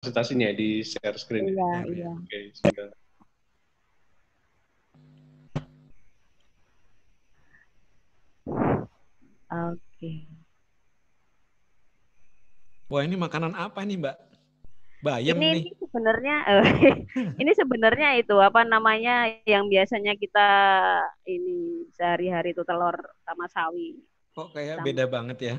presentasinya di share screen. Iya, iya. Oke, sebentar. Oke. Wah, ini makanan apa nih, Mbak? Bayam nih. Ini sebenarnya ini sebenarnya itu apa namanya yang biasanya kita ini sehari-hari itu telur sama sawi. Kok kayak Sama. beda banget ya?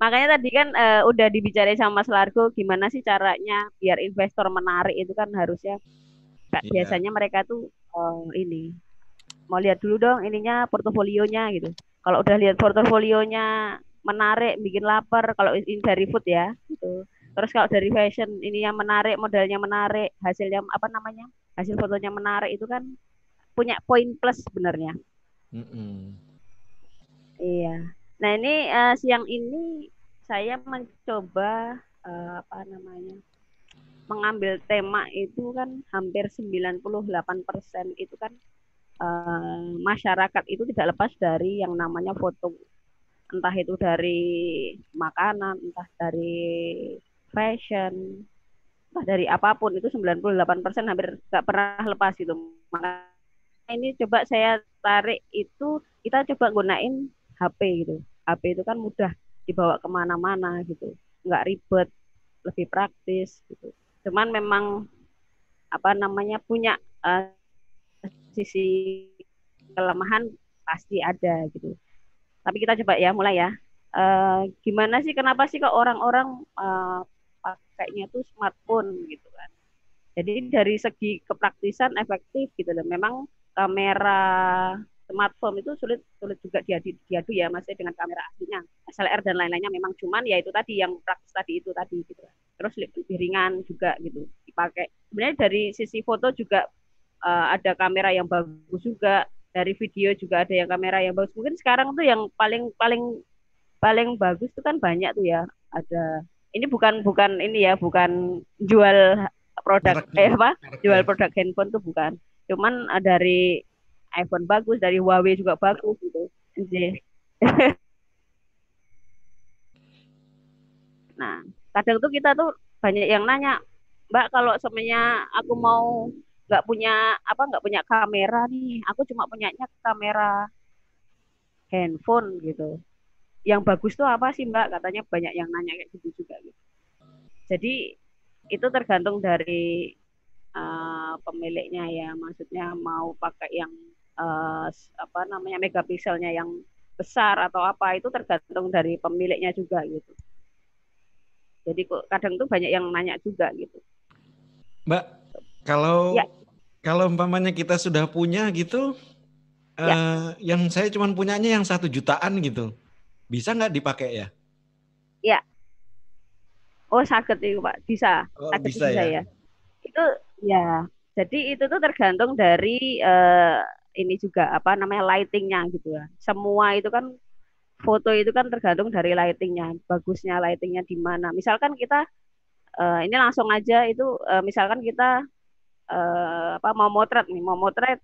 Makanya tadi kan udah dibicarain sama Mas Largo gimana sih caranya biar investor menarik itu kan harusnya Iya. biasanya mereka tuh ini mau lihat dulu dong ininya portofolionya gitu. Kalau udah lihat portofolionya menarik, bikin lapar. Kalau ini dari food ya, gitu. Terus kalau dari fashion ininya menarik, modalnya menarik, hasilnya apa namanya, hasil fotonya menarik itu kan punya poin plus sebenarnya. Iya. Nah ini siang ini saya mencoba apa namanya mengambil tema itu kan hampir 98% itu kan masyarakat itu tidak lepas dari yang namanya foto, entah itu dari makanan, entah dari fashion, entah dari apapun itu 98% hampir nggak pernah lepas gitu. Makanya ini coba saya tarik itu kita coba gunain HP gitu. HP itu kan mudah dibawa kemana-mana gitu, nggak ribet, lebih praktis gitu. Cuman memang apa namanya punya sisi kelemahan pasti ada gitu. Tapi kita coba ya mulai ya. Gimana sih kenapa sih kok orang-orang pakainya tuh smartphone gitu kan. Jadi dari segi kepraktisan efektif gitu loh. Memang kamera smartphone itu sulit sulit juga diadu ya masih dengan kamera aslinya SLR dan lain-lainnya memang cuman ya itu tadi yang praktis tadi itu tadi gitu. Terus lebih ringan juga gitu dipakai. Sebenarnya dari sisi foto juga ada kamera yang bagus juga, dari video juga ada yang kamera yang bagus. Mungkin sekarang tuh yang paling paling paling bagus tuh kan banyak tuh ya. Ada ini bukan bukan ini ya, bukan jual produk Mereknya, apa? mereknya. Jual produk handphone tuh bukan. Cuman dari iPhone bagus, dari Huawei juga bagus gitu. Nah, kadang tuh kita tuh banyak yang nanya, Mbak kalau semuanya aku mau nggak punya kamera nih, aku cuma punyanya kamera handphone gitu. Yang bagus tuh apa sih Mbak? Katanya banyak yang nanya kayak gitu juga gitu. Jadi itu tergantung dari pemiliknya ya, maksudnya mau pakai yang apa namanya megapikselnya yang besar atau apa itu tergantung dari pemiliknya juga gitu. Jadi kok kadang tuh banyak yang nanya juga gitu. Mbak, kalau Ya, kalau umpamanya kita sudah punya gitu, ya, yang saya cuma punyanya yang 1 jutaan gitu, bisa nggak dipakai ya? ya. Oh, sakit itu Pak, bisa, Oh, sakit bisa bisa ya. ya. Itu ya. Jadi itu tuh tergantung dari ini juga apa namanya lightingnya gitu ya. Semua itu kan foto itu kan tergantung dari lightingnya, bagusnya lightingnya di mana. Misalkan kita ini langsung aja itu misalkan kita apa mau motret nih, mau motret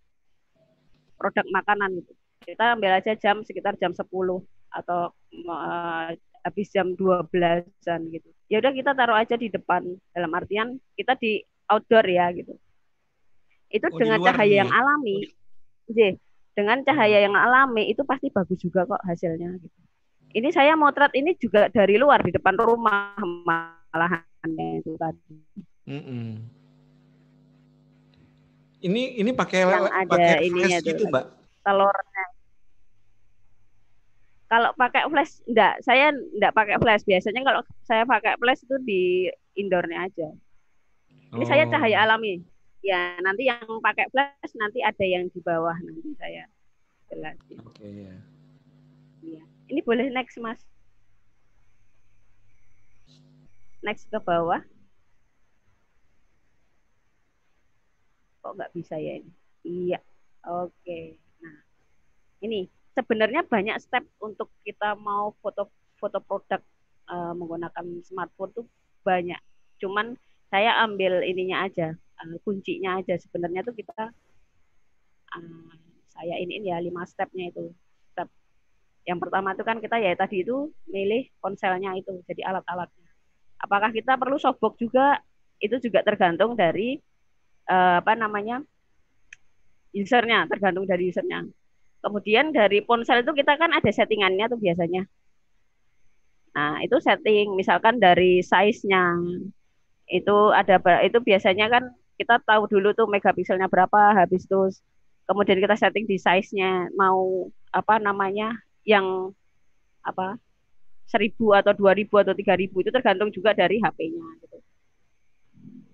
produk makanan gitu. Kita ambil aja jam sekitar jam 10 atau habis jam 12-an gitu. Ya udah kita taruh aja di depan dalam artian kita di outdoor ya gitu. Itu Oh, di dengan luar cahaya nih yang ya. alami, dengan cahaya yang alami itu pasti bagus juga kok hasilnya gitu. Ini saya motret ini juga dari luar di depan rumah malahan itu tadi. Mm-mm. Ini pakai Yang ada pakai ininya flash tuh gitu, Mbak? telurnya. Kalau pakai flash enggak, saya enggak pakai flash. Biasanya kalau saya pakai flash itu di indoornya aja. Ini saya Oh, cahaya alami. Ya, nanti yang pakai flash nanti ada yang di bawah nanti saya jelasin. oke ya. Iya. Ini boleh next, Mas. Next ke bawah. Kok nggak bisa ya ini? Iya. Oke. Nah, ini sebenarnya banyak step untuk kita mau foto produk menggunakan smartphone tuh banyak. Cuman saya ambil ininya aja, kuncinya aja. Sebenarnya tuh kita uh, saya ini ya 5 stepnya itu. Step yang pertama itu kan kita ya tadi itu milih ponselnya itu, jadi alat-alatnya. Apakah kita perlu softbox juga? Itu juga tergantung dari apa namanya usernya, tergantung dari usernya. Kemudian dari ponsel itu kita kan ada settingannya tuh biasanya. Nah, itu setting misalkan dari size-nya itu itu biasanya kan kita tahu dulu tuh megapikselnya berapa, habis itu kemudian kita setting di size-nya mau apa namanya yang apa 1.000 atau 2.000 atau 3.000 itu tergantung juga dari HP-nya gitu.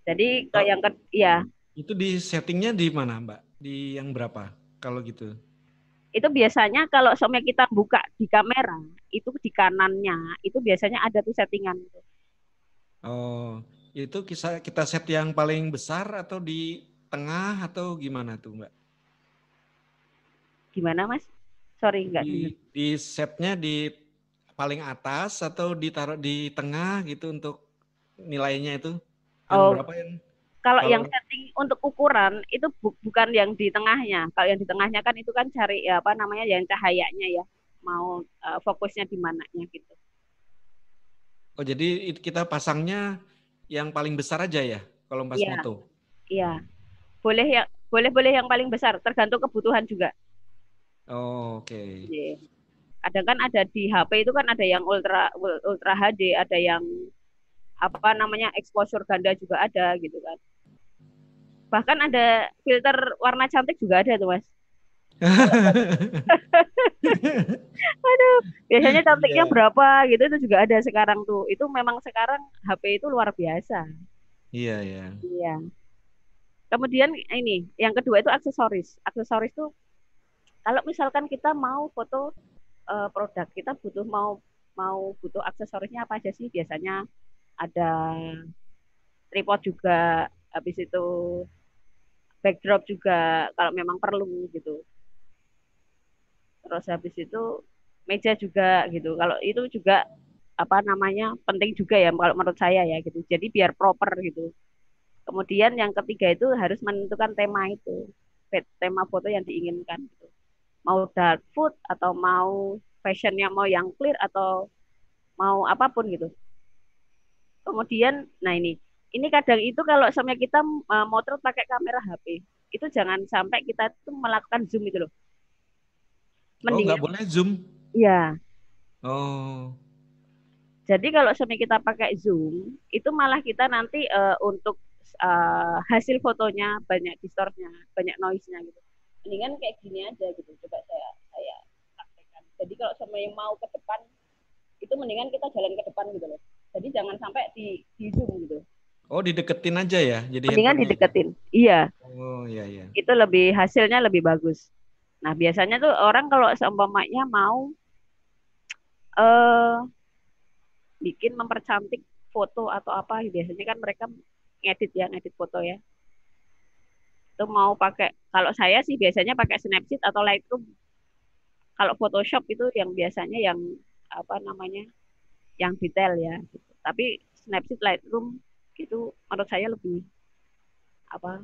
Jadi ke Oh, yang ya itu di settingnya di mana, Mbak? Di yang berapa? Kalau gitu. itu biasanya kalau soalnya kita buka di kamera itu di kanannya itu biasanya ada tuh settingan. Oh, itu kita set yang paling besar atau di tengah atau gimana tuh, Mbak? Gimana Mas? Sorry nggak dengar. Di setnya di paling atas atau ditaruh di tengah gitu untuk nilainya itu? Yang Oh, berapa yang kalau kalau yang setting untuk ukuran itu bukan yang di tengahnya. Kalau yang di tengahnya kan itu kan cari ya, apa namanya yang cahayanya ya. Mau fokusnya di mananya gitu. oh jadi kita pasangnya yang paling besar aja ya kalau pas Iya, moto. iya. Boleh ya, boleh yang paling besar, tergantung kebutuhan juga. Oh, oke. Iya. Kadang kan ada di HP itu kan ada yang ultra HD, ada yang apa namanya exposure ganda juga ada gitu kan. Bahkan ada filter warna cantik juga ada tuh Mas. Aduh, biasanya cantiknya Iya, berapa gitu itu juga ada sekarang tuh. Itu memang sekarang HP itu luar biasa. iya, iya. Iya. Kemudian ini, yang kedua itu aksesoris. Aksesoris tuh kalau misalkan kita mau foto produk, kita butuh mau mau butuh aksesorisnya apa aja sih? Biasanya ada tripod juga, habis itu backdrop juga kalau memang perlu gitu. Terus habis itu meja juga gitu. Kalau itu juga apa namanya penting juga ya kalau menurut saya ya gitu. Jadi biar proper gitu. Kemudian yang ketiga itu harus menentukan tema itu, tema foto yang diinginkan gitu. Mau dark food atau mau fashionnya mau yang clear atau mau apapun gitu. Kemudian, nah ini kadang itu kalau sampai kita motret pakai kamera HP, itu jangan sampai kita itu melakukan zoom itu loh. Oh, nggak Mendingan, boleh zoom. ya. Oh, Jadi kalau sampai kita pakai zoom, itu malah kita nanti untuk hasil fotonya banyak distornya, banyak noise-nya gitu. Mendingan kayak gini aja gitu. Coba saya praktekkan. Jadi kalau sama yang mau ke depan, itu mendingan kita jalan ke depan gitu loh. Jadi jangan sampai di zoom gitu. oh dideketin aja ya, jadi Mendingan handphonenya ya. dideketin. Iya, Oh, iya, iya. itu lebih hasilnya lebih bagus. Nah, biasanya tuh orang kalau seumpamanya mau eh bikin mempercantik foto atau apa, biasanya kan mereka ngedit ya, ngedit foto ya. Itu mau pakai, kalau saya sih biasanya pakai Snapseed atau Lightroom. Kalau Photoshop itu yang biasanya yang apa namanya, yang detail ya. Gitu. Tapi Snapseed, Lightroom itu menurut saya lebih apa,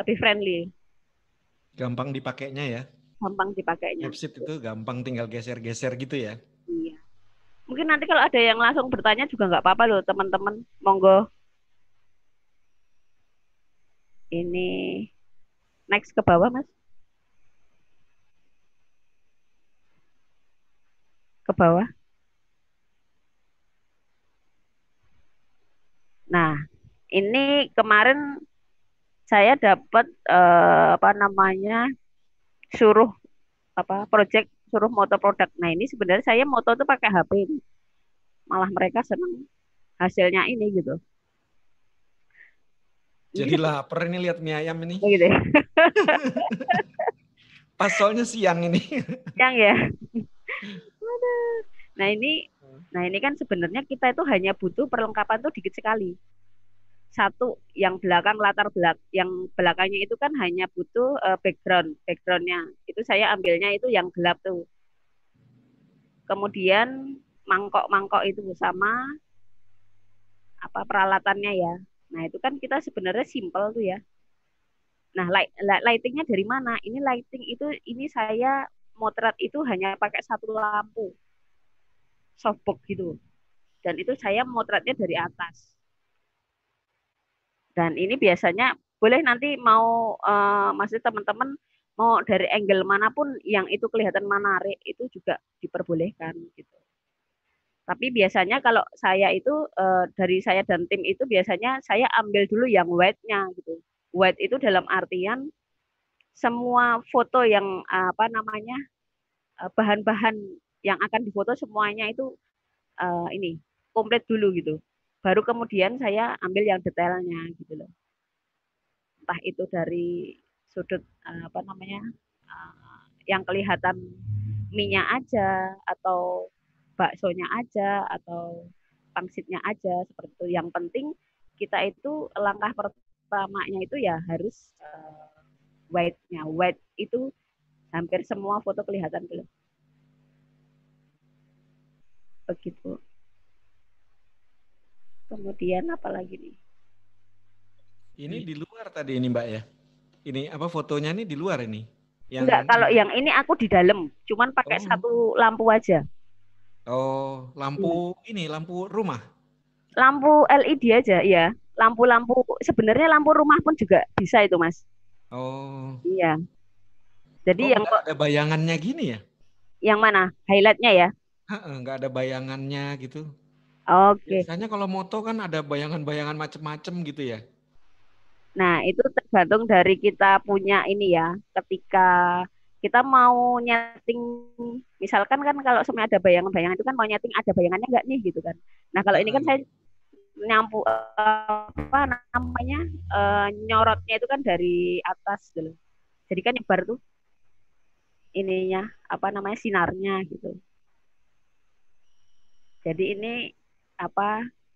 lebih friendly, Gampang dipakainya ya. gampang dipakainya. Snapseed itu gampang tinggal geser-geser gitu ya. Iya. Mungkin nanti kalau ada yang langsung bertanya juga nggak apa-apa loh teman-teman. Monggo ini next ke bawah Mas, ke bawah. Nah, ini kemarin saya dapat apa namanya suruh apa project suruh moto produk. Nah, ini sebenarnya saya moto tuh pakai HP ini. Malah mereka senang hasilnya ini gitu. Ini Jadi lapar ini lihat mie ayam ini. gitu ya. Pas soalnya siang ini. Yang ya. Nah, ini kan sebenarnya kita itu hanya butuh perlengkapan tuh dikit sekali. Satu yang belakang latar belak yang belakangnya itu kan hanya butuh backgroundnya itu saya ambilnya itu yang gelap tuh, kemudian mangkok-mangkok itu sama apa peralatannya ya. Nah itu kan kita sebenarnya simple tuh ya. Nah lightingnya dari mana, ini lighting itu ini saya motret itu hanya pakai satu lampu softbox gitu, dan itu saya motretnya dari atas. Dan ini biasanya boleh nanti mau maksudnya teman-teman mau dari angle manapun yang itu kelihatan menarik itu juga diperbolehkan gitu. Tapi biasanya kalau saya itu dari saya dan tim itu biasanya saya ambil dulu yang wide-nya gitu. Wide itu dalam artian semua foto yang bahan-bahan yang akan difoto semuanya itu ini komplit dulu gitu. Baru kemudian saya ambil yang detailnya gitu loh. Entah itu dari sudut yang kelihatan mie-nya aja atau baksonya aja atau pangsitnya aja seperti itu. Yang penting kita itu langkah pertamanya itu ya harus wide-nya. Wide itu hampir semua foto kelihatan belum. Begitu. Kemudian apa lagi nih? Ini di luar tadi ini Mbak ya? Ini apa fotonya nih di luar ini? Enggak, kalau yang ini aku di dalam, cuman pakai satu lampu aja. Oh, lampu ini, lampu rumah? Lampu LED aja, ya. Lampu-lampu, sebenarnya lampu rumah pun juga bisa itu, Mas. Oh. Iya. Jadi yang ada bayangannya gini ya? Yang mana? Highlightnya ya? Nggak ada bayangannya gitu. Oke. Biasanya kalau moto kan ada bayangan-bayangan macem-macem gitu ya? Nah, itu tergantung dari kita punya ini ya. Ketika kita mau nyeting, misalkan kan kalau semuanya ada bayangan-bayangan itu kan mau nyeting ada bayangannya nggak nih gitu kan. Nah, kalau ini kan saya nyampu nyorotnya itu kan dari atas gitu. Jadi kan nyebar tuh ininya sinarnya gitu. Jadi ini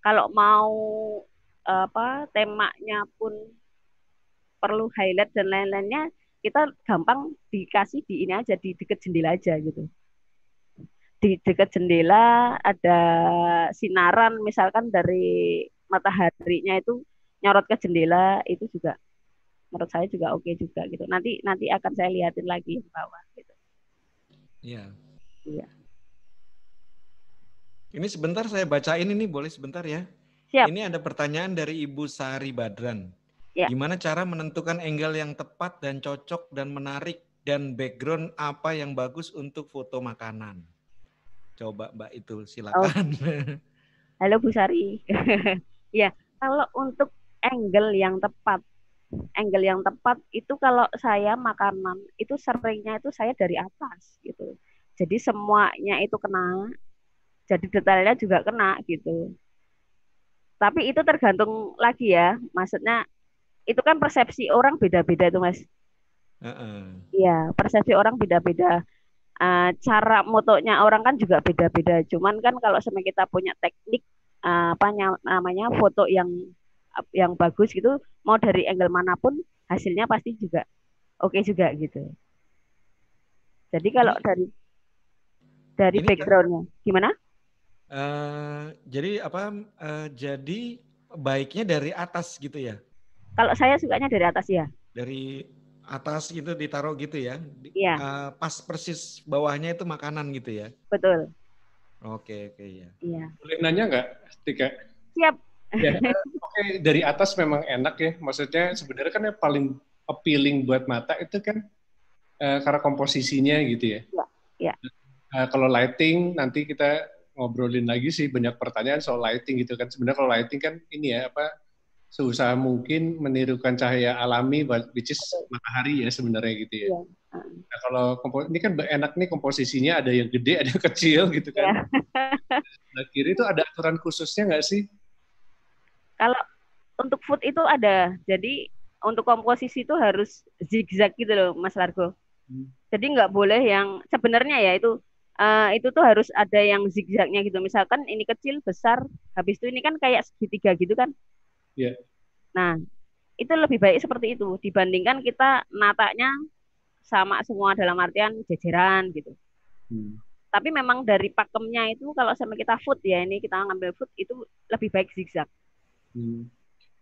kalau mau temanya pun perlu highlight dan lain-lainnya, kita gampang dikasih di ini aja, di dekat jendela aja gitu. Di dekat jendela ada sinaran misalkan dari mataharinya itu nyorot ke jendela, itu juga menurut saya juga oke juga gitu. Nanti akan saya lihatin lagi di bawah gitu. Iya. Iya. Ini sebentar saya bacain ini, boleh sebentar ya? Siap. Ini ada pertanyaan dari Ibu Sari Badran. Ya. Gimana cara menentukan angle yang tepat dan cocok dan menarik dan background apa yang bagus untuk foto makanan? Coba Mbak itu silakan. Halo Bu Sari. Ya, kalau untuk angle yang tepat itu kalau saya makanan itu seringnya itu saya dari atas gitu. Jadi semuanya itu kena. Jadi detailnya juga kena gitu. Tapi itu tergantung lagi ya, maksudnya itu kan persepsi orang beda-beda tuh Mas. Iya, persepsi orang beda-beda. Cara motonya orang kan juga beda-beda. Cuman kan kalau sama kita punya teknik foto yang bagus gitu, mau dari angle manapun hasilnya pasti juga oke juga gitu. Jadi kalau dari backgroundnya gimana? Jadi jadi baiknya dari atas gitu ya? Kalau saya sukanya dari atas ya. Dari atas gitu ditaruh gitu ya? Iya. Pas persis bawahnya itu makanan gitu ya? Betul. Oke ya. Iya. Boleh nanya nggak, Tika? Siap. Ya, oke, dari atas memang enak ya. Maksudnya sebenarnya kan yang paling appealing buat mata itu kan karena komposisinya gitu ya. Iya. Kalau lighting nanti kita ngobrolin lagi sih, banyak pertanyaan soal lighting gitu kan. Sebenarnya kalau lighting kan ini ya seusaha mungkin menirukan cahaya alami, which is matahari ya sebenarnya gitu ya. Nah, kalau ini kan enak nih komposisinya, ada yang gede, ada yang kecil gitu kan. Nah, kiri itu ada aturan khususnya nggak sih? Kalau untuk food itu ada, jadi untuk komposisi itu harus zigzag gitu loh Mas Largo. Jadi nggak boleh yang sebenarnya ya itu tuh harus ada yang zigzagnya gitu. Misalkan ini kecil, besar, habis itu ini kan kayak segitiga gitu kan. Iya. Nah, itu lebih baik seperti itu dibandingkan kita natanya sama semua dalam artian jejeran gitu. Tapi memang dari pakemnya itu kalau sama kita food ya, ini kita ngambil food itu lebih baik zigzag.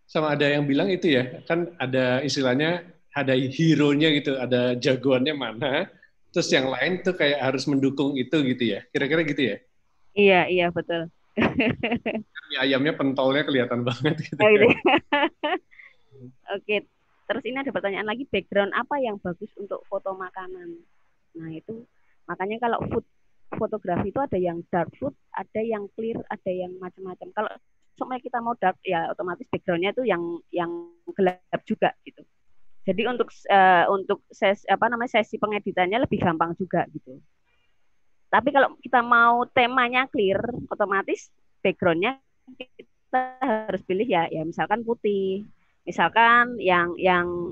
Sama ada yang bilang itu ya, kan ada istilahnya ada hero-nya gitu, ada jagoannya mana, terus yang lain tuh kayak harus mendukung itu gitu ya, kira-kira gitu ya? Iya betul. Mie ayamnya pentolnya kelihatan banget gitu Oh, gitu. kan. Oke, terus ini ada pertanyaan lagi, background apa yang bagus untuk foto makanan? Nah itu makanya kalau food fotografi itu ada yang dark food, ada yang clear, ada yang macam-macam. Kalau semuanya kita mau dark ya otomatis backgroundnya itu yang gelap juga gitu. Jadi untuk sesi pengeditannya lebih gampang juga gitu. Tapi kalau kita mau temanya clear, otomatis backgroundnya kita harus pilih ya misalkan putih, misalkan yang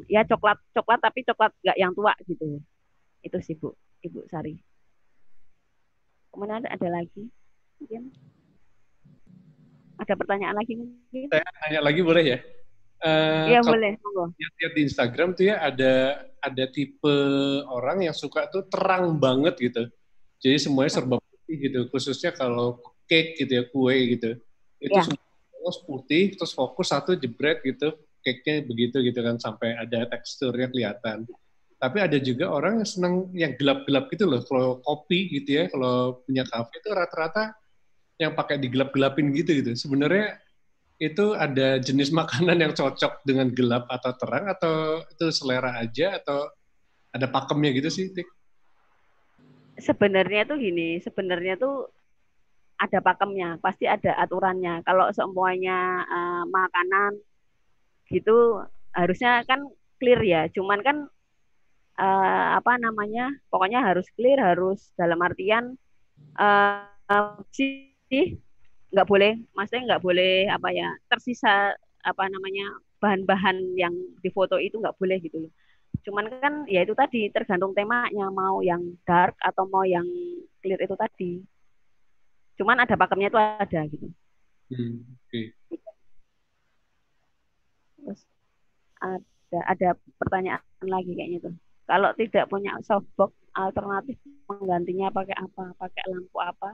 ya coklat coklat tapi coklat nggak yang tua gitu. Itu sih Bu, Ibu Sari. Kemudian ada lagi, mungkin ada pertanyaan lagi mungkin? Saya tanya lagi boleh ya? Iya Kalau boleh, monggo. lihat di Instagram tuh ya ada tipe orang yang suka tuh terang banget gitu. Jadi semuanya serba putih gitu, khususnya kalau cake gitu ya, kue gitu. Itu Ya, semua putih, terus fokus satu jebret gitu, cake-nya begitu gitu kan, sampai ada teksturnya kelihatan. Tapi ada juga orang yang seneng yang gelap-gelap gitu loh. Kalau kopi gitu ya, kalau punya kafe itu rata-rata yang pakai digelap-gelapin gitu. Sebenarnya itu ada jenis makanan yang cocok dengan gelap atau terang, atau itu selera aja, atau ada pakemnya gitu sih, Tik? sebenarnya tuh gini, sebenarnya tuh ada pakemnya, pasti ada aturannya. Kalau semuanya makanan gitu harusnya kan clear ya. Cuman kan apa namanya? Pokoknya harus clear, harus dalam artian sih nggak boleh, maksudnya nggak boleh apa ya tersisa apa namanya bahan-bahan yang difoto itu nggak boleh gitu loh. Cuman kan ya itu tadi tergantung temanya mau yang dark atau mau yang clear itu tadi. Cuman ada pakemnya itu ada gitu. Okay. Terus ada pertanyaan lagi kayaknya tuh. Kalau tidak punya softbox, alternatif menggantinya pakai apa? Pakai lampu apa?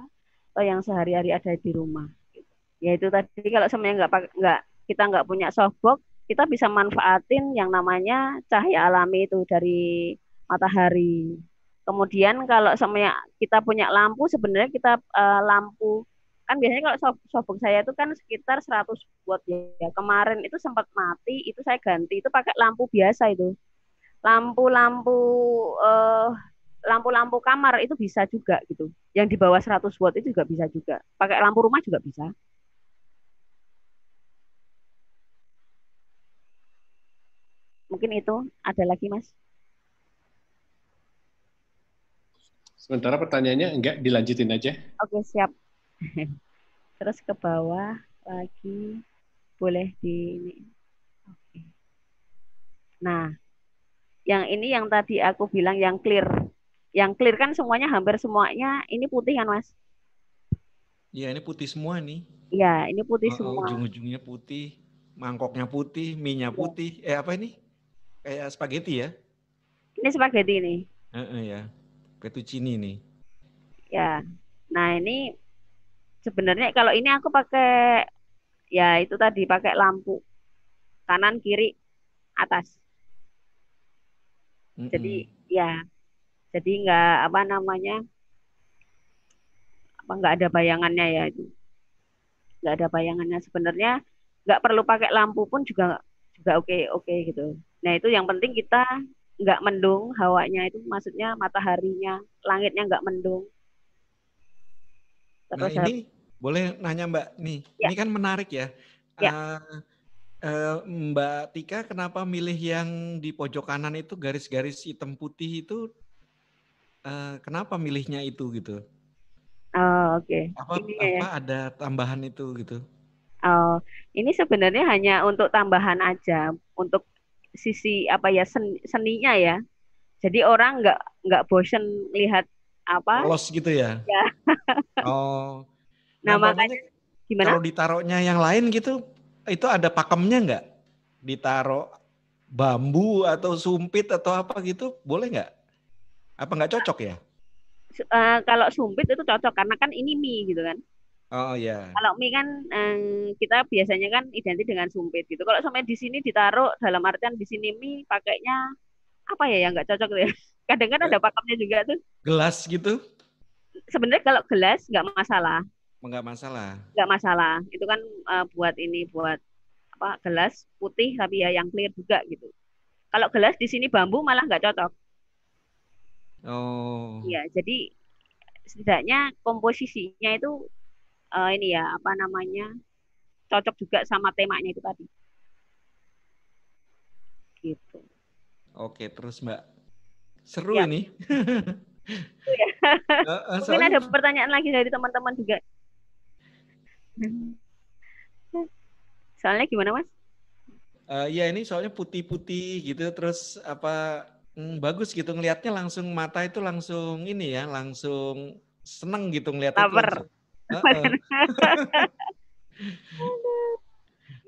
Atau yang sehari-hari ada di rumah? Ya itu tadi kalau semuanya nggak kita nggak punya softbox, kita bisa manfaatin yang namanya cahaya alami itu dari matahari. Kemudian kalau semuanya kita punya lampu, sebenarnya kita lampu kan biasanya kalau softbox saya itu kan sekitar 100 watt ya. Kemarin itu sempat mati, itu saya ganti itu pakai lampu biasa itu. Lampu-lampu eh, lampu-lampu kamar itu bisa juga gitu. Yang di bawah 100 watt itu juga bisa juga. Pakai lampu rumah juga bisa. Mungkin itu ada lagi Mas. Sementara pertanyaannya enggak, dilanjutin aja. Oke, siap. Terus ke bawah lagi boleh di ini. Oke. Nah, yang ini yang tadi aku bilang yang clear. Yang clear kan semuanya hampir semuanya ini putih kan Mas? Iya, ini putih semua nih. Iya, ini putih semua. Ujung-ujungnya putih, mangkoknya putih, mie-nya Ya. putih. Apa ini? Kayak spaghetti ya? Ini spaghetti ini. Ya, fettuccine nih. Ya. Nah, ini sebenarnya kalau ini aku pakai ya itu tadi pakai lampu kanan kiri atas. Jadi ya, jadi nggak apa namanya apa nggak ada bayangannya ya itu. Nggak ada bayangannya sebenarnya nggak perlu pakai lampu pun juga juga oke oke gitu. Nah itu yang penting kita nggak mendung hawanya itu maksudnya mataharinya langitnya nggak mendung. Nah Terus ini boleh nanya Mbak nih, ya ini kan menarik ya. ya Mbak Tika kenapa milih yang di pojok kanan itu garis-garis hitam putih itu? Kenapa milihnya itu gitu? oh, oke ini ya. Apa ada tambahan itu gitu? Oh, ini sebenarnya hanya untuk tambahan aja untuk sisi apa ya seninya ya. Jadi orang nggak bosen lihat apa Polos gitu ya? ya. Oh, nah Nah umpamanya makanya gimana? kalau ditaruhnya yang lain gitu, itu ada pakemnya nggak? Ditaruh bambu atau sumpit atau apa gitu, boleh nggak? Apa nggak cocok ya? Kalau sumpit itu cocok karena kan ini mie gitu kan. Oh ya. Kalau mie kan kita biasanya kan identik dengan sumpit gitu. Kalau sampai di sini ditaruh dalam artian di sini mie pakainya apa ya yang nggak cocok tuh ya. Kadang kan ada pakemnya juga tuh. Gelas gitu? Sebenarnya kalau gelas nggak masalah. Enggak masalah. Nggak masalah. Itu kan buat apa gelas putih tapi ya yang clear juga gitu. Kalau gelas di sini bambu malah nggak cocok. Oh, Ya, jadi setidaknya komposisinya itu ini ya apa namanya cocok juga sama temanya itu tadi. Gitu. oke. Terus Mbak, seru Ya, ini. itu ya. Mungkin Soalnya ada pertanyaan lagi dari teman-teman juga. Soalnya gimana Mas? ya ini soalnya putih-putih gitu, terus apa bagus gitu ngelihatnya, langsung mata itu langsung ini ya, langsung seneng gitu ngelihatnya itu Lapar. langsung. Heeh.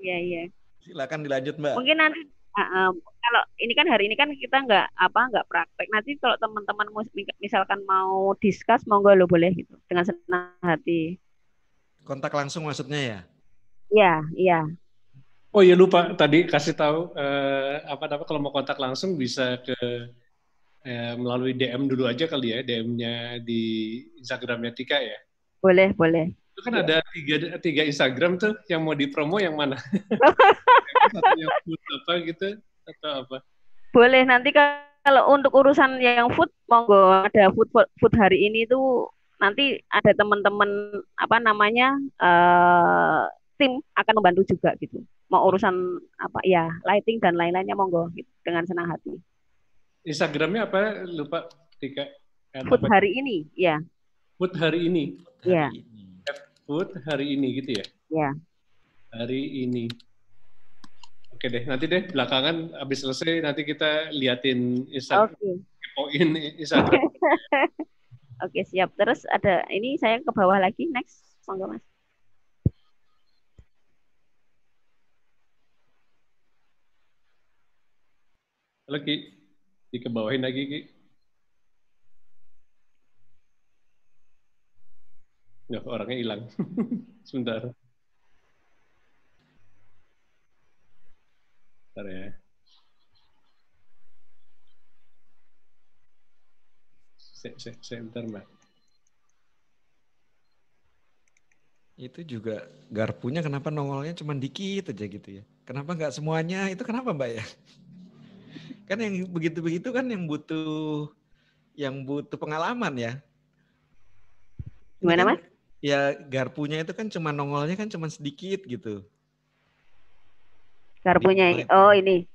Iya, iya. Silakan dilanjut Mbak. Mungkin nanti kalau ini kan hari ini kan kita nggak praktek. Nanti kalau teman-teman misalkan mau discuss, monggo lo boleh gitu dengan senang hati. Kontak langsung maksudnya ya? Iya, iya. Oh iya lupa tadi kasih tahu apa namanya kalau mau kontak langsung bisa ke melalui DM dulu aja kali ya, DM-nya di Instagramnya Tika ya. Boleh, boleh. Itu kan ada tiga Instagram tuh, yang mau dipromo yang mana? Satu yang food apa gitu atau apa? Boleh nanti kalau untuk urusan yang food, monggo ada food hari ini tuh nanti ada teman-teman apa namanya tim akan membantu juga gitu. Mau urusan apa ya lighting dan lain-lainnya monggo gitu, dengan senang hati. Instagramnya apa? Lupa Tika. Food Apa? hari ini, ya, Food hari ini. ya, Hari ini. Food hari ini gitu ya. ya. Hari ini. Oke deh, nanti deh belakangan habis selesai nanti kita liatin Instagram, Oke, kepoin Instagram. oke siap. Terus ada ini saya ke bawah lagi, next, monggo Mas. Halo Ki, dikebawain lagi Ki. Nggak, orangnya hilang. Sebentar. Bentar ya. Sebentar Mbak. Itu juga garpunya kenapa nongolnya cuma dikit aja gitu ya? Kenapa nggak semuanya? Itu kenapa Mbak ya? Kan yang begitu-begitu kan yang butuh pengalaman ya. Ini Gimana kan Mas? ya garpunya itu kan cuma nongolnya kan cuma sedikit gitu. Garpunya, oh ini.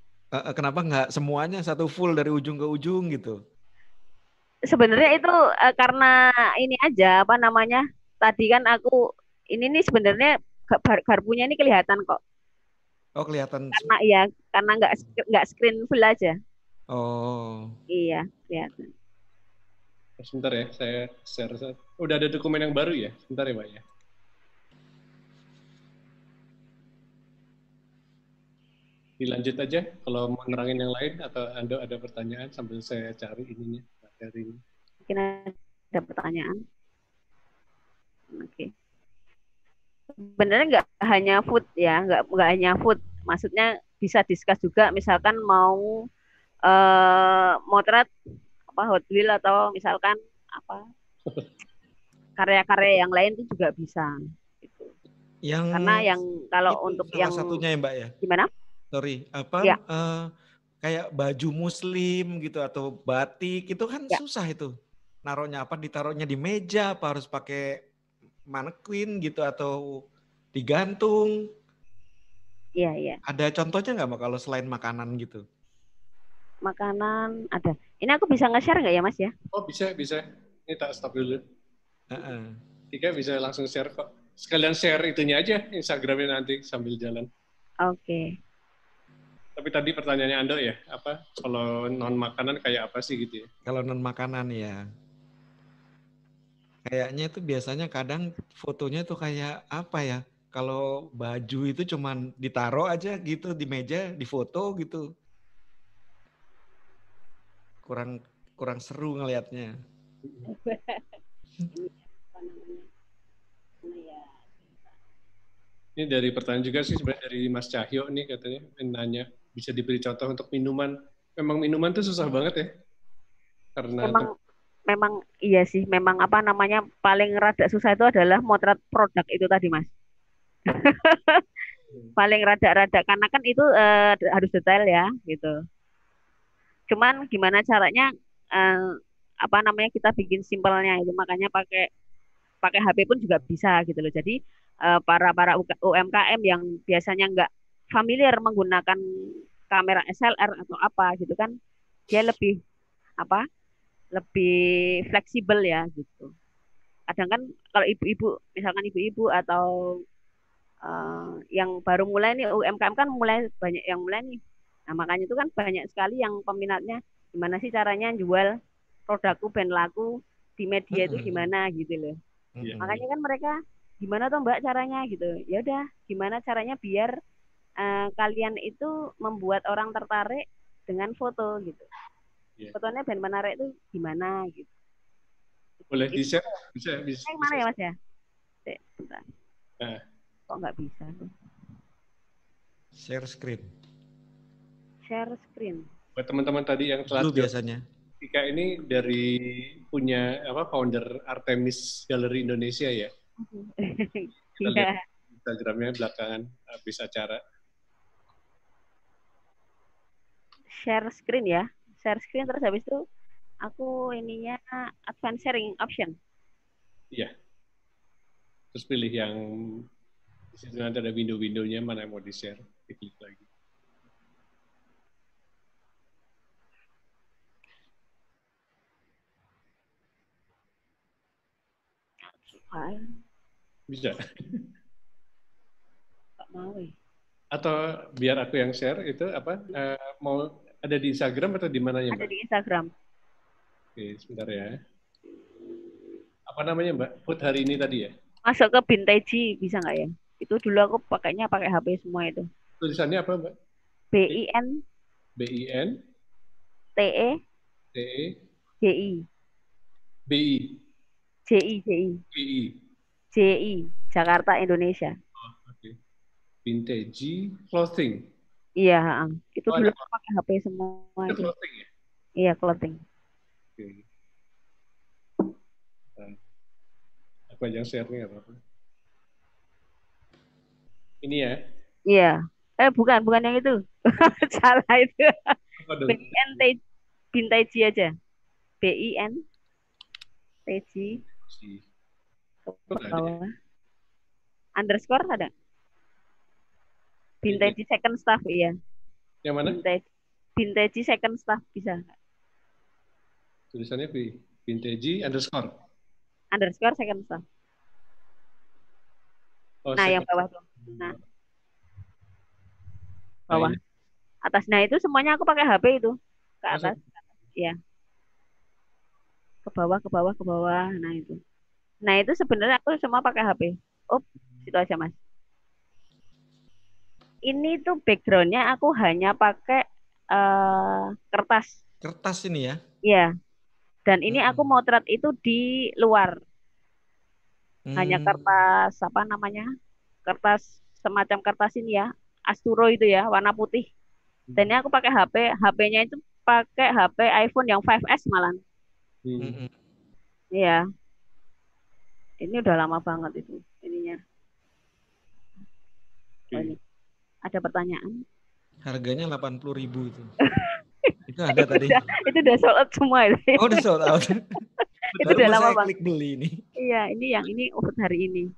Kenapa nggak semuanya satu full dari ujung ke ujung gitu? Sebenarnya itu karena ini aja apa namanya? Tadi kan aku ini nih sebenarnya garpunya ini kelihatan kok. Oh kelihatan. Karena ya karena nggak screen full aja. Oh. Iya, kelihatan. Sebentar ya, saya share. Udah ada dokumen yang baru ya? Sebentar ya Mbak ya. Dilanjut aja kalau mau nerangin yang lain atau Anda ada pertanyaan sambil saya cari ininya materi ini. Mungkin ada pertanyaan. Oke. Sebenarnya nggak hanya food ya, nggak hanya food. Maksudnya bisa discuss juga, misalkan mau motret apa Hot Wheel atau misalkan apa karya-karya yang lain itu juga bisa. Gitu. Karena yang kalau untuk salah yang satunya ya Mbak ya. gimana? Sorry, apa Ya. kayak baju muslim gitu atau batik itu kan Ya. susah itu. Naruhnya apa, ditaruhnya di meja apa harus pakai manekin gitu atau digantung. Iya, iya. Ada contohnya nggak Mbak kalau selain makanan gitu? Makanan ada. Ini aku bisa nge-share nggak ya Mas ya? Oh bisa. Ini tak stop dulu. Uh-uh. Tika bisa langsung share kok. Sekalian share itunya aja Instagramnya nanti sambil jalan. Oke. Tapi tadi pertanyaannya Ando ya, apa kalau non makanan kayak apa sih gitu ya? Kalau non makanan ya, kayaknya itu biasanya kadang fotonya tuh kayak apa ya? Kalau baju itu cuman ditaruh aja gitu di meja, difoto gitu. Kurang seru ngelihatnya. Ini dari pertanyaan juga sih sebenarnya dari Mas Cahyo nih katanya nanya bisa diberi contoh untuk minuman. Memang minuman tuh susah banget ya, karena memang iya sih, memang apa namanya paling rada susah itu adalah motret produk itu tadi Mas. Paling rada-rada karena kan itu harus detail ya gitu. Cuman gimana caranya eh, apa namanya kita bikin simpelnya itu makanya pakai pakai HP pun juga bisa gitu loh. Jadi para para UMKM yang biasanya nggak familiar menggunakan kamera SLR atau apa gitu kan, dia lebih apa lebih fleksibel ya gitu. Kadang kan kalau ibu-ibu misalkan ibu-ibu atau yang baru mulai nih UMKM kan mulai banyak yang mulai nih. Nah makanya itu kan banyak sekali yang peminatnya gimana sih caranya jual produkku ben laku di media itu gimana gitu loh. Makanya kan mereka gimana tuh Mbak caranya gitu. Ya udah gimana caranya biar kalian itu membuat orang tertarik dengan foto gitu. Fotonya ben menarik itu gimana gitu. Boleh di-share? Bisa. Yang mana ya Mas ya? Bentar. Kok nggak bisa tuh? Share screen. Share screen. Buat teman-teman tadi yang telah biasanya. Ika ini dari punya founder Artemis Gallery Indonesia ya. Kita lihat Instagramnya belakangan habis acara. Share screen ya. Share screen terus habis itu aku ininya advanced sharing option. Iya. Terus pilih yang di situ nanti ada window-windownya mana yang mau di-share, diklik lagi. Bisa. Gak mau ya. Atau biar aku yang share itu apa? Mau ada di Instagram atau di mananya, Mbak? Ada di Instagram. Oke, sebentar ya. Apa namanya, Mbak? Food hari ini tadi ya? Masuk ke Vintage bisa nggak ya? Itu dulu aku pakainya pakai HP semua itu. Tulisannya apa, Mbak? BIN BIN TE TE JI BI JI BI JI Jakarta Indonesia. Oh, okay. Vintage clothing. Iya, itu dulu aku pakai HP semua itu. Clothing ya? Iya, clothing. Oke. Aku aja share-nya apa-apa. Ini ya? Iya. Bukan yang itu. Salah itu. Vintage aja. BIN TG ke bawah. Underscore ada? Vintage second staff iya. Yang mana? Vintage second staff bisa. Tulisannya vintage underscore. Underscore second staff. Oh, nah, yang bawah tuh. Nah. Bawah. Atas. Nah, itu semuanya aku pakai HP itu. Ke atas. Iya. Ke bawah. Nah, itu. Nah, itu sebenarnya aku semua pakai HP. Situ aja, Mas. Ini tuh backgroundnya aku hanya pakai kertas. Kertas ini ya? Iya. Dan ini aku motret itu di luar. Hanya kertas apa namanya? Kertas semacam kertas ini ya, Asturo itu ya, warna putih. Dan ini aku pakai HP, HP-nya itu pakai HP iPhone yang 5S malah. Iya. Ini udah lama banget itu ininya. Ini. Ada pertanyaan? Harganya 80.000 itu. Itu ada tadi. Itu udah sold out semua itu. Oh, udah sold out. Itu udah lama banget. Klik beli ini. Iya, ini offer hari ini.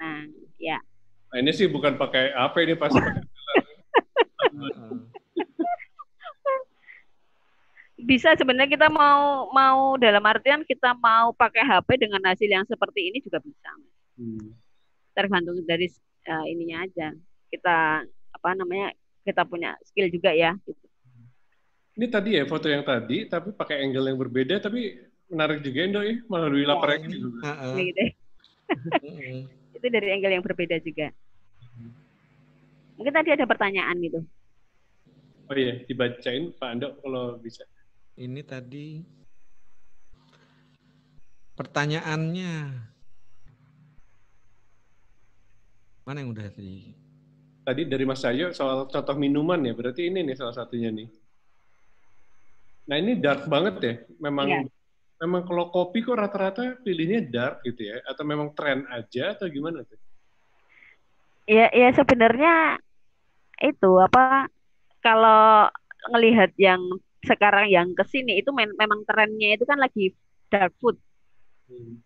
Nah, ya. Nah, ini sih bukan pakai HP, ini pasti pakai Bisa sebenarnya kita mau dalam artian kita mau pakai HP dengan hasil yang seperti ini juga bisa. Tergantung dari ininya aja. Kita apa namanya? Kita punya skill juga ya. Gitu. Ini tadi ya foto yang tadi, tapi pakai angle yang berbeda, tapi menarik juga Indo ya, melalui lapar ini juga. Gitu. Itu dari angle yang berbeda juga. Mungkin tadi ada pertanyaan gitu. Oh iya, dibacain Pak Ando kalau bisa. Ini tadi pertanyaannya. Mana yang udah tadi? Tadi dari Mas Cahyo soal contoh minuman ya, berarti ini nih salah satunya nih. Nah ini dark banget ya, memang memang kalau kopi kok rata-rata pilihnya dark gitu ya? Atau memang tren aja atau gimana tuh? Ya sebenarnya itu apa, kalau ngelihat yang sekarang yang kesini itu memang trennya itu kan lagi dark food. Hmm.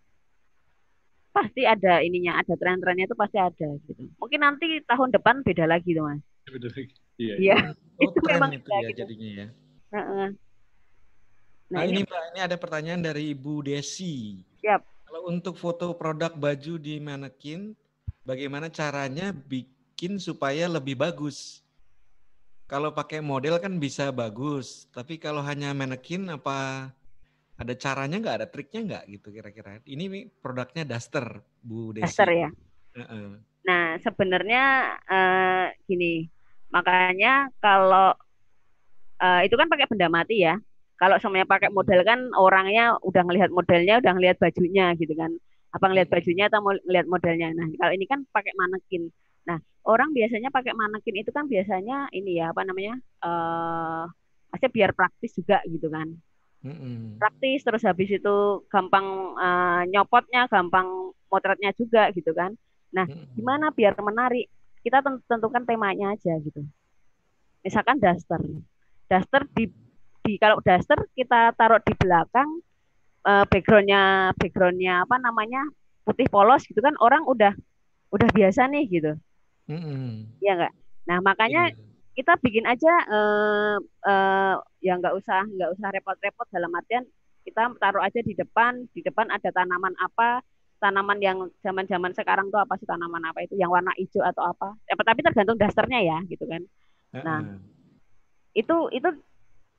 Pasti ada ininya, ada tren-trennya itu pasti ada gitu. Mungkin nanti tahun depan beda lagi tuh Mas. Betul lagi. Iya, iya. Iya, Oh, itu tren memang itu ada ya gitu. jadinya ya. Heeh. Nah Nah ini ini Mbak, ini ada pertanyaan dari Ibu Desi. siap. Kalau untuk foto produk baju di manekin, bagaimana caranya bikin supaya lebih bagus? Kalau pakai model kan bisa bagus, tapi kalau hanya manekin apa ada caranya nggak, ada triknya nggak gitu kira-kira? Ini produknya Duster, Bu Daster Desi. ya. Heeh. Nah sebenarnya gini, makanya kalau itu kan pakai benda mati ya. Kalau semuanya pakai model kan orangnya udah ngelihat modelnya, udah ngelihat bajunya gitu kan. Apa ngelihat bajunya atau mau ngelihat modelnya. Nah, kalau ini kan pakai manekin. Nah, orang biasanya pakai manekin itu kan biasanya ini ya, apa namanya? Maksudnya biar praktis juga gitu kan. Praktis terus habis itu gampang nyopotnya, gampang motretnya juga gitu kan. Nah, gimana biar menarik? Kita tentukan temanya aja gitu. Misalkan daster. Daster kalau daster kita taruh di belakang, backgroundnya apa namanya, putih polos gitu kan, orang udah biasa nih gitu, ya enggak. Nah makanya Iya. kita bikin aja ya nggak usah repot-repot, dalam artian kita taruh aja di depan ada tanaman apa, tanaman yang zaman-zaman sekarang tuh apa sih, tanaman apa itu yang warna hijau atau apa, tapi tergantung dasternya ya gitu kan. Nah itu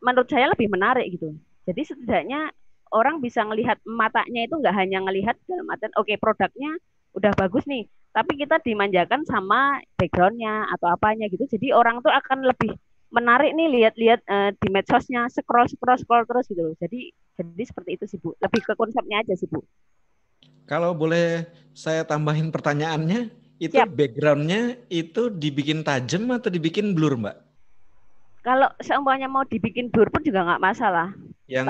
menurut saya lebih menarik gitu. Jadi setidaknya orang bisa ngelihat, matanya itu nggak hanya ngelihat dalam artian oke produknya udah bagus nih, tapi kita dimanjakan sama backgroundnya atau apanya gitu. Jadi orang tuh akan lebih menarik nih lihat-lihat di medsosnya, scroll scroll scroll terus gitu loh. Jadi seperti itu sih Bu. Lebih ke konsepnya aja sih Bu. Kalau boleh saya tambahin pertanyaannya, itu Siap. backgroundnya itu dibikin tajam atau dibikin blur, Mbak? Kalau seumpamanya mau dibikin blur pun juga nggak masalah. Yang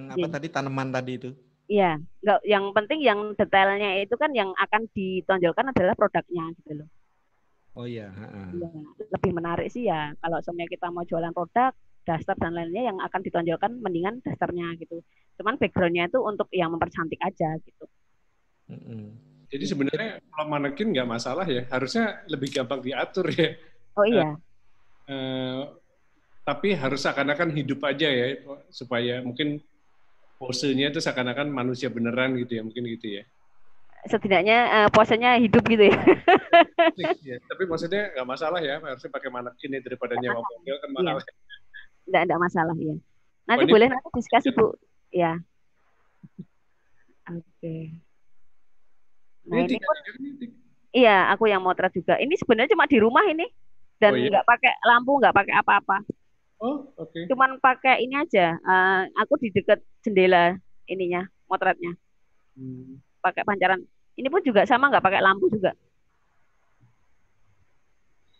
apa Tapi, tadi, tanaman tadi itu? iya, nggak. Yang penting yang detailnya itu kan yang akan ditonjolkan adalah produknya gitu loh. Oh iya. Ya, lebih menarik sih ya kalau semuanya kita mau jualan produk, daster dan lainnya yang akan ditonjolkan mendingan dasternya gitu. Cuman backgroundnya itu untuk yang mempercantik aja gitu. Jadi sebenarnya kalau manekin nggak masalah ya, harusnya lebih gampang diatur ya. Oh iya. Tapi harus seakan-akan hidup aja ya, supaya mungkin posenya itu seakan-akan manusia beneran gitu ya, mungkin gitu ya. Setidaknya posenya hidup gitu ya. Ya, tapi maksudnya nggak masalah ya, harusnya pakai manekin ya daripada nyewa model kan Iya, mahal. enggak masalah ya. Oh, Nanti ini boleh nanti diskusi Bu. Ya. Oke. Nah ini pun iya, aku yang motret juga. Ini sebenarnya cuma di rumah ini dan Oh iya. nggak pakai lampu, nggak pakai apa-apa. Oh oke. Cuman pakai ini aja. Aku di dekat jendela ininya, motretnya. Pakai pancaran. Ini pun juga sama, nggak pakai lampu juga.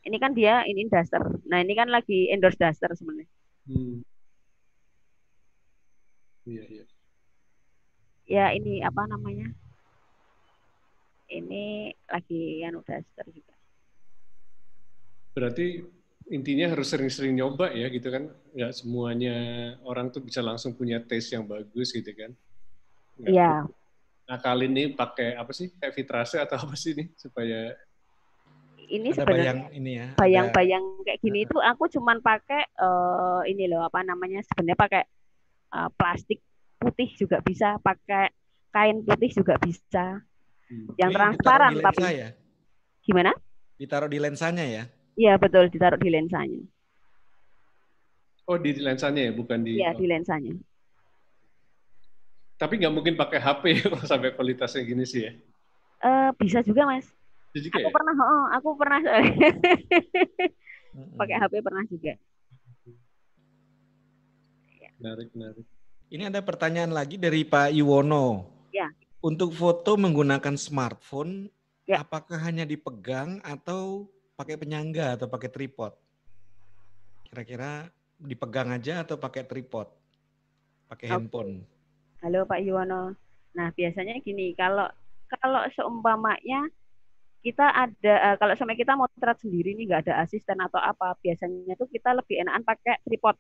Ini kan dia ini daster. Nah ini kan lagi endorse daster sebenarnya. Iya iya. Ya ini apa namanya? Ini lagi anu daster juga. Berarti intinya harus sering-sering nyoba ya gitu kan, nggak semuanya orang tuh bisa langsung punya taste yang bagus gitu kan. Iya. Nah kali ini pakai apa sih, kayak vitrase atau apa sih nih supaya ini ada sebenarnya bayang ini ya, bayang-bayang kayak gini itu aku cuman pakai ini loh apa namanya, sebenarnya pakai plastik putih juga bisa, pakai kain putih juga bisa, yang ini ditaruh di transparan tapi lensa ya? gimana? Ditaruh di lensanya ya? Iya betul, ditaruh di lensanya. Oh di lensanya ya, bukan di. Iya di lensanya. Tapi nggak mungkin pakai HP ya kalau sampai kualitasnya gini sih ya. Bisa juga Mas. Juga Aku pernah pakai HP pernah juga. Menarik. Ini ada pertanyaan lagi dari Pak Yuwono. Ya. Untuk foto menggunakan smartphone, ya. Apakah hanya dipegang atau pakai penyangga atau pakai tripod? Kira-kira dipegang aja atau pakai tripod? Pakai handphone? Halo Pak Yuwono. Nah, biasanya gini, kalau kalau seumpamanya kita ada kalau sama kita motret sendiri nih nggak ada asisten atau apa, biasanya tuh kita lebih enakan pakai tripod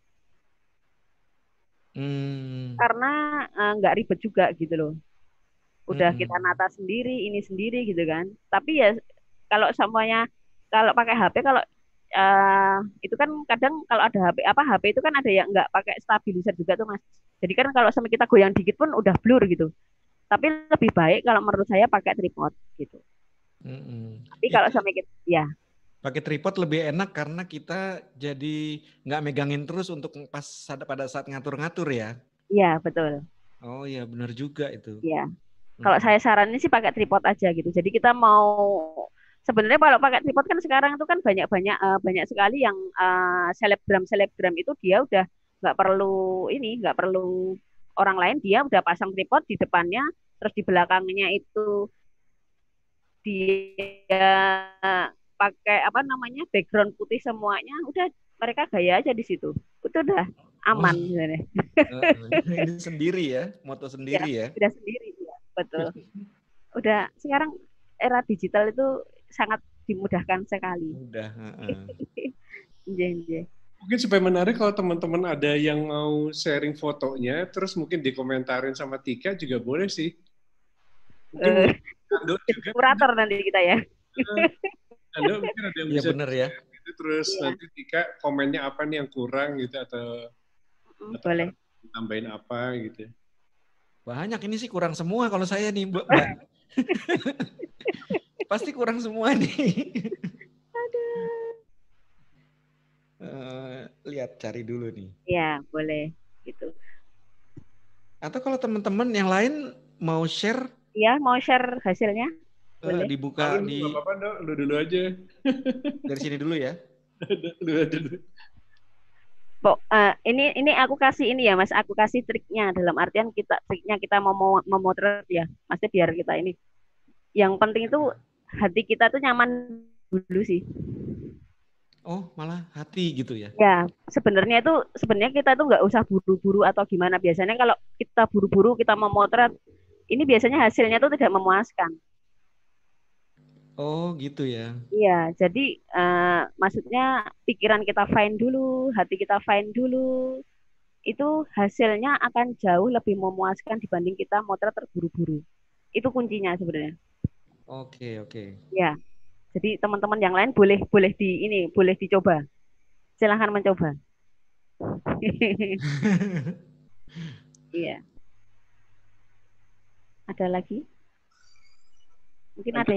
Hmm. karena nggak ribet juga gitu loh. Udah kita Mm-mm. nata sendiri, ini sendiri gitu kan. Tapi ya kalau semuanya kalau pakai HP kalau eh, itu kan kadang kalau ada HP apa HP itu kan ada yang nggak pakai stabilizer juga tuh Mas. Jadi kan kalau sama kita goyang dikit pun udah blur gitu. Tapi lebih baik kalau menurut saya pakai tripod gitu. Mm-mm. Tapi kalau Itu sama kita ya, pakai tripod lebih enak karena kita jadi nggak megangin terus untuk pas pada saat ngatur-ngatur ya. iya betul. Oh iya benar juga itu. Ya. Kalau Mm-mm. saya saranin sih pakai tripod aja gitu. Jadi kita mau sebenarnya kalau pakai tripod kan sekarang itu kan banyak-banyak banyak sekali yang selebgram-selebgram itu dia udah nggak perlu nggak perlu orang lain, dia udah pasang tripod di depannya, terus di belakangnya itu dia pakai apa namanya background putih semuanya, udah mereka gaya aja di situ. Itu udah aman Oh, sebenarnya. ini sendiri ya, moto Ya, sendiri ya. udah sendiri ya, betul. Udah sekarang era digital itu sangat dimudahkan sekali. Udah. Heeh. Nggih, nggih. Mungkin supaya menarik kalau teman-teman ada yang mau sharing fotonya, terus mungkin dikomentarin sama Tika juga boleh sih. Mungkin Eh, Ando jadi juga kan, kurator nanti kita ya. Ando mungkin ada yang Iya bisa benar ya. share gitu, terus Iya, nanti Tika komennya apa nih yang kurang gitu, atau boleh. harus ditambahin apa gitu. Banyak ini sih kurang semua kalau saya nih, Mbak. Pasti kurang semua nih. Lihat cari dulu nih. Ya, boleh gitu. Atau kalau teman-teman yang lain mau share Ya, mau share hasilnya? Boleh. dibuka Lalu lu nggak di apa-apa dong, lu dulu aja. dari sini dulu ya. Lu aja dulu. Ini aku kasih ini ya Mas, aku kasih triknya dalam artian triknya kita mau memotret ya, Maksudnya biar kita ini. Yang penting itu hati kita tuh nyaman dulu sih. Oh, malah hati gitu ya. Ya, sebenarnya kita tuh nggak usah buru-buru atau gimana. Biasanya kalau kita buru-buru kita memotret, ini biasanya hasilnya tuh tidak memuaskan. Oh, gitu ya. Iya, jadi maksudnya pikiran kita fine dulu, hati kita fine dulu, itu hasilnya akan jauh lebih memuaskan dibanding kita motret terburu-buru. Itu kuncinya sebenarnya. Oke, oke. Ya, jadi teman-teman yang lain boleh boleh boleh dicoba. Silahkan mencoba. Iya, ada lagi? Mungkin Ando, ada.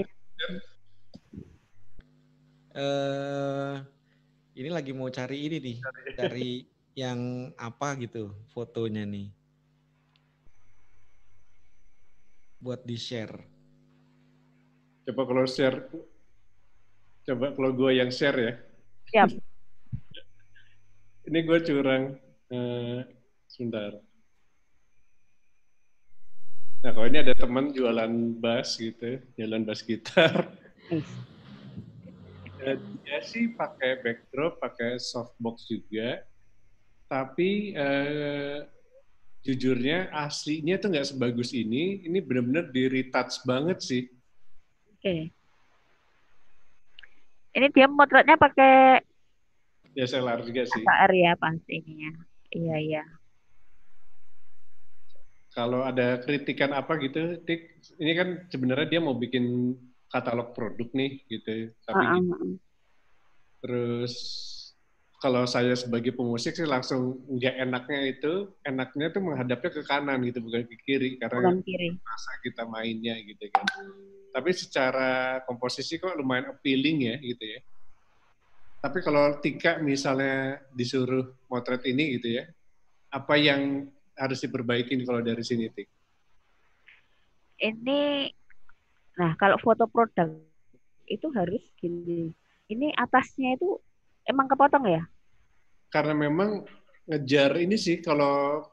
eh ini lagi mau cari ini nih, cari yang apa gitu fotonya nih buat di-share. coba kalau share, coba kalau gue yang share ya. Siap. Ini gue curang. Eh, sebentar. Nah, kalau ini ada teman jualan bass gitu, jualan bass gitar. Nice. Dia sih pakai backdrop, pakai softbox juga. Tapi jujurnya aslinya tuh nggak sebagus ini. Ini benar-benar di retouch banget sih. Oke. Ini dia motretnya pakai DSLR juga sih. ASMR ya pasti ininya. Iya, iya. Kalau ada kritikan apa gitu, Tik, ini kan sebenarnya dia mau bikin katalog produk nih gitu. Tapi terus kalau saya sebagai pemusik sih langsung nggak enaknya tuh menghadapnya ke kanan gitu bukan ke kiri karena Bukan kiri. masa kita mainnya gitu kan. Tapi secara komposisi kok lumayan appealing ya gitu ya. Tapi kalau Tika misalnya disuruh motret ini gitu ya, apa yang harus diperbaikin kalau dari sini, Tik? Ini, nah kalau foto produk itu harus gini. Ini atasnya itu emang kepotong ya? Karena memang ngejar ini sih kalau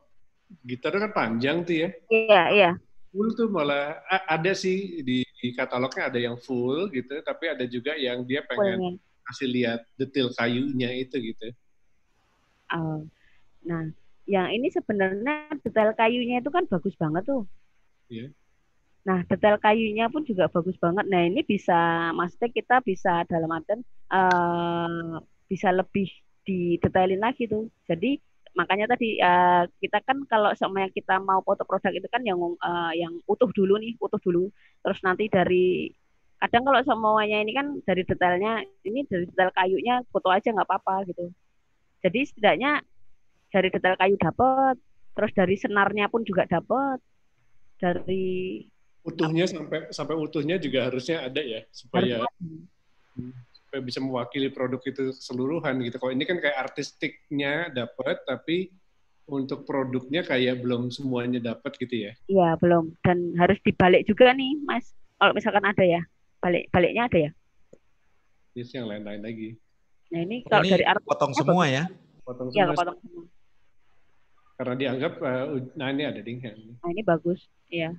gitar kan panjang tuh ya. Iya, iya. Full tuh malah ada sih di katalognya ada yang full gitu, tapi ada juga yang dia pengen Fullnya. kasih lihat detail kayunya itu gitu. Oh. Nah, yang ini sebenarnya detail kayunya itu kan bagus banget tuh. Iya. Nah, detail kayunya pun juga bagus banget. Nah, ini bisa, maksudnya kita bisa dalam artian bisa lebih didetailin lagi tuh. Jadi makanya tadi kita kan kalau semuanya kita mau foto produk itu kan yang utuh dulu nih, utuh dulu. Terus nanti dari kadang kalau semuanya ini kan dari detailnya, ini dari detail kayunya foto aja nggak apa-apa gitu. Jadi setidaknya dari detail kayu dapat, terus dari senarnya pun juga dapat, dari Utuhnya sampai utuhnya juga harusnya ada ya, supaya bisa mewakili produk itu keseluruhan gitu. Kalau ini kan kayak artistiknya dapat, tapi untuk produknya kayak belum semuanya dapat gitu ya. Iya, belum. Dan harus dibalik juga nih, Mas. Kalau misalkan ada ya, baliknya ada ya. Ini yang lain-lain lagi. Nah, ini kalau ini dari potong semua ya. Potong ya, semua. potong semua. Karena dianggap, nah ini ada ding. Nah, ini bagus. Iya,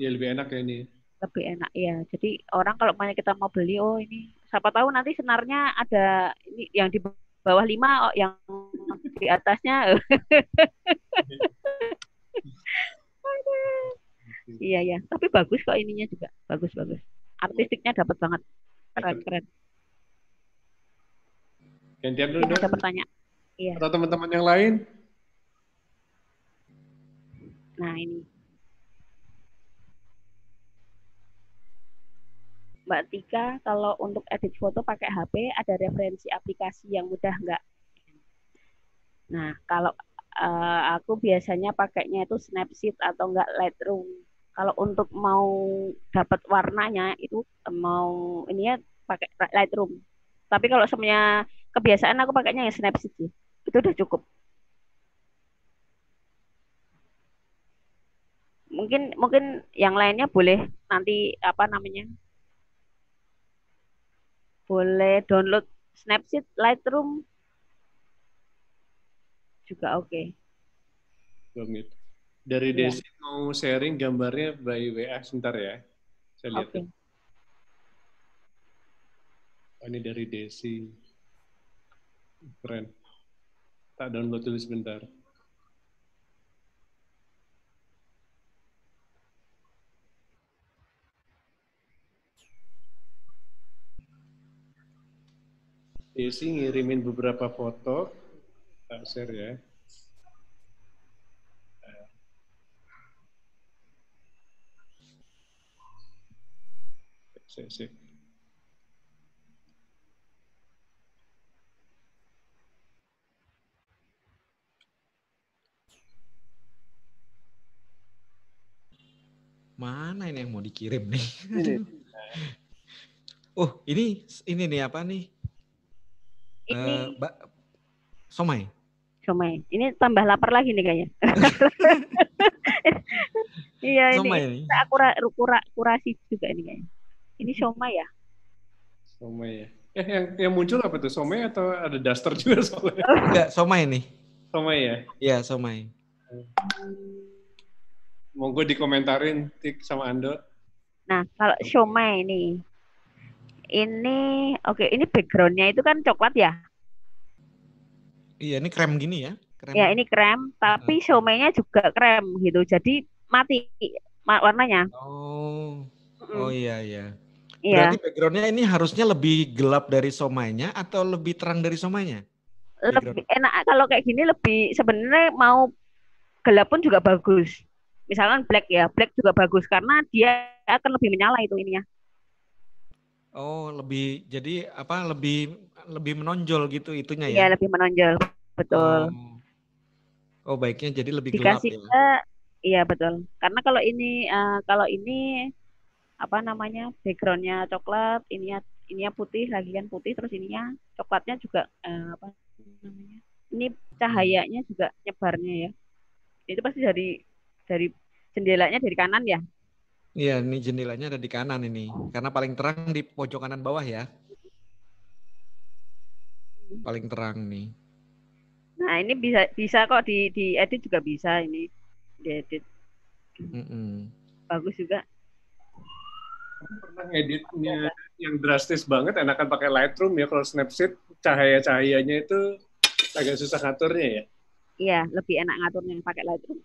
Ya lebih enak ya ini. lebih enak ya. Jadi orang kalau kita mau beli, oh ini siapa tahu nanti senarnya ada ini yang di bawah 5, oh, yang di atasnya. Iya ya, tapi bagus kok ininya juga. Bagus. Artistiknya dapat banget. Keren. Gantian dulu Mungkin dong. ada pertanyaan. Iya. Atau teman-teman yang lain? Nah, ini. Mbak Tika, kalau untuk edit foto pakai HP, ada referensi aplikasi yang mudah nggak? Nah, kalau aku biasanya pakainya itu Snapseed atau enggak Lightroom. Kalau untuk mau dapat warnanya itu mau ini ya pakai Lightroom. Tapi kalau semuanya kebiasaan aku pakainya ya Snapseed sih. Itu udah cukup. Mungkin yang lainnya boleh nanti apa namanya? Boleh download Snapseed, Lightroom juga oke. Dari Ya. Desi mau sharing gambarnya by WA sebentar ya. Saya lihat. Oke. Oh, ini dari Desi. Keren. Tak download dulu sebentar. Desi ngirimin beberapa foto. Tak share ya. Sip. Mana ini yang mau dikirim nih? Ini. Oh, ini nih apa nih? Ini somai. Ini tambah lapar lagi nih kayaknya. Iya, somai ini aku kurasi juga ini kayaknya. Ini somai ya? Somai ya. Yang muncul apa tuh? Somai atau ada daster juga soalnya? Enggak, somai nih. Somai ya? Iya, somai. Monggo dikomentarin Tik sama Ando. Nah, kalau somai ini oke, ini backgroundnya itu kan coklat ya? Iya, ini krem gini ya? Krem. Ya, ini krem, tapi somainya juga krem gitu. Jadi mati warnanya. Oh iya. Iya. Berarti backgroundnya ini harusnya lebih gelap dari somainya atau lebih terang dari somainya? Lebih enak kalau kayak gini, lebih sebenarnya mau gelap pun juga bagus. Misalkan black ya, black juga bagus karena dia akan lebih menyala itu ininya. Oh, jadi apa lebih menonjol gitu itunya ya? Iya, lebih menonjol, betul. Oh, baiknya jadi lebih dikasih gelap ya? Iya betul. Karena kalau ini apa namanya, backgroundnya coklat, ininya putih, lagi kan putih, terus ininya coklatnya juga apa namanya? Ini cahayanya juga nyebarnya ya. Itu pasti dari jendelanya dari kanan ya. Iya, ini jendelanya ada di kanan ini. Karena paling terang di pojok kanan bawah ya. Paling terang nih. Nah, ini bisa kok di edit juga bisa ini. Diedit. Bagus juga. Pernah ngeditnya yang drastis banget, enakan pakai Lightroom ya. Kalau Snapseed cahaya-cahayanya itu agak susah ngaturnya ya. Iya, lebih enak ngaturnya pakai Lightroom.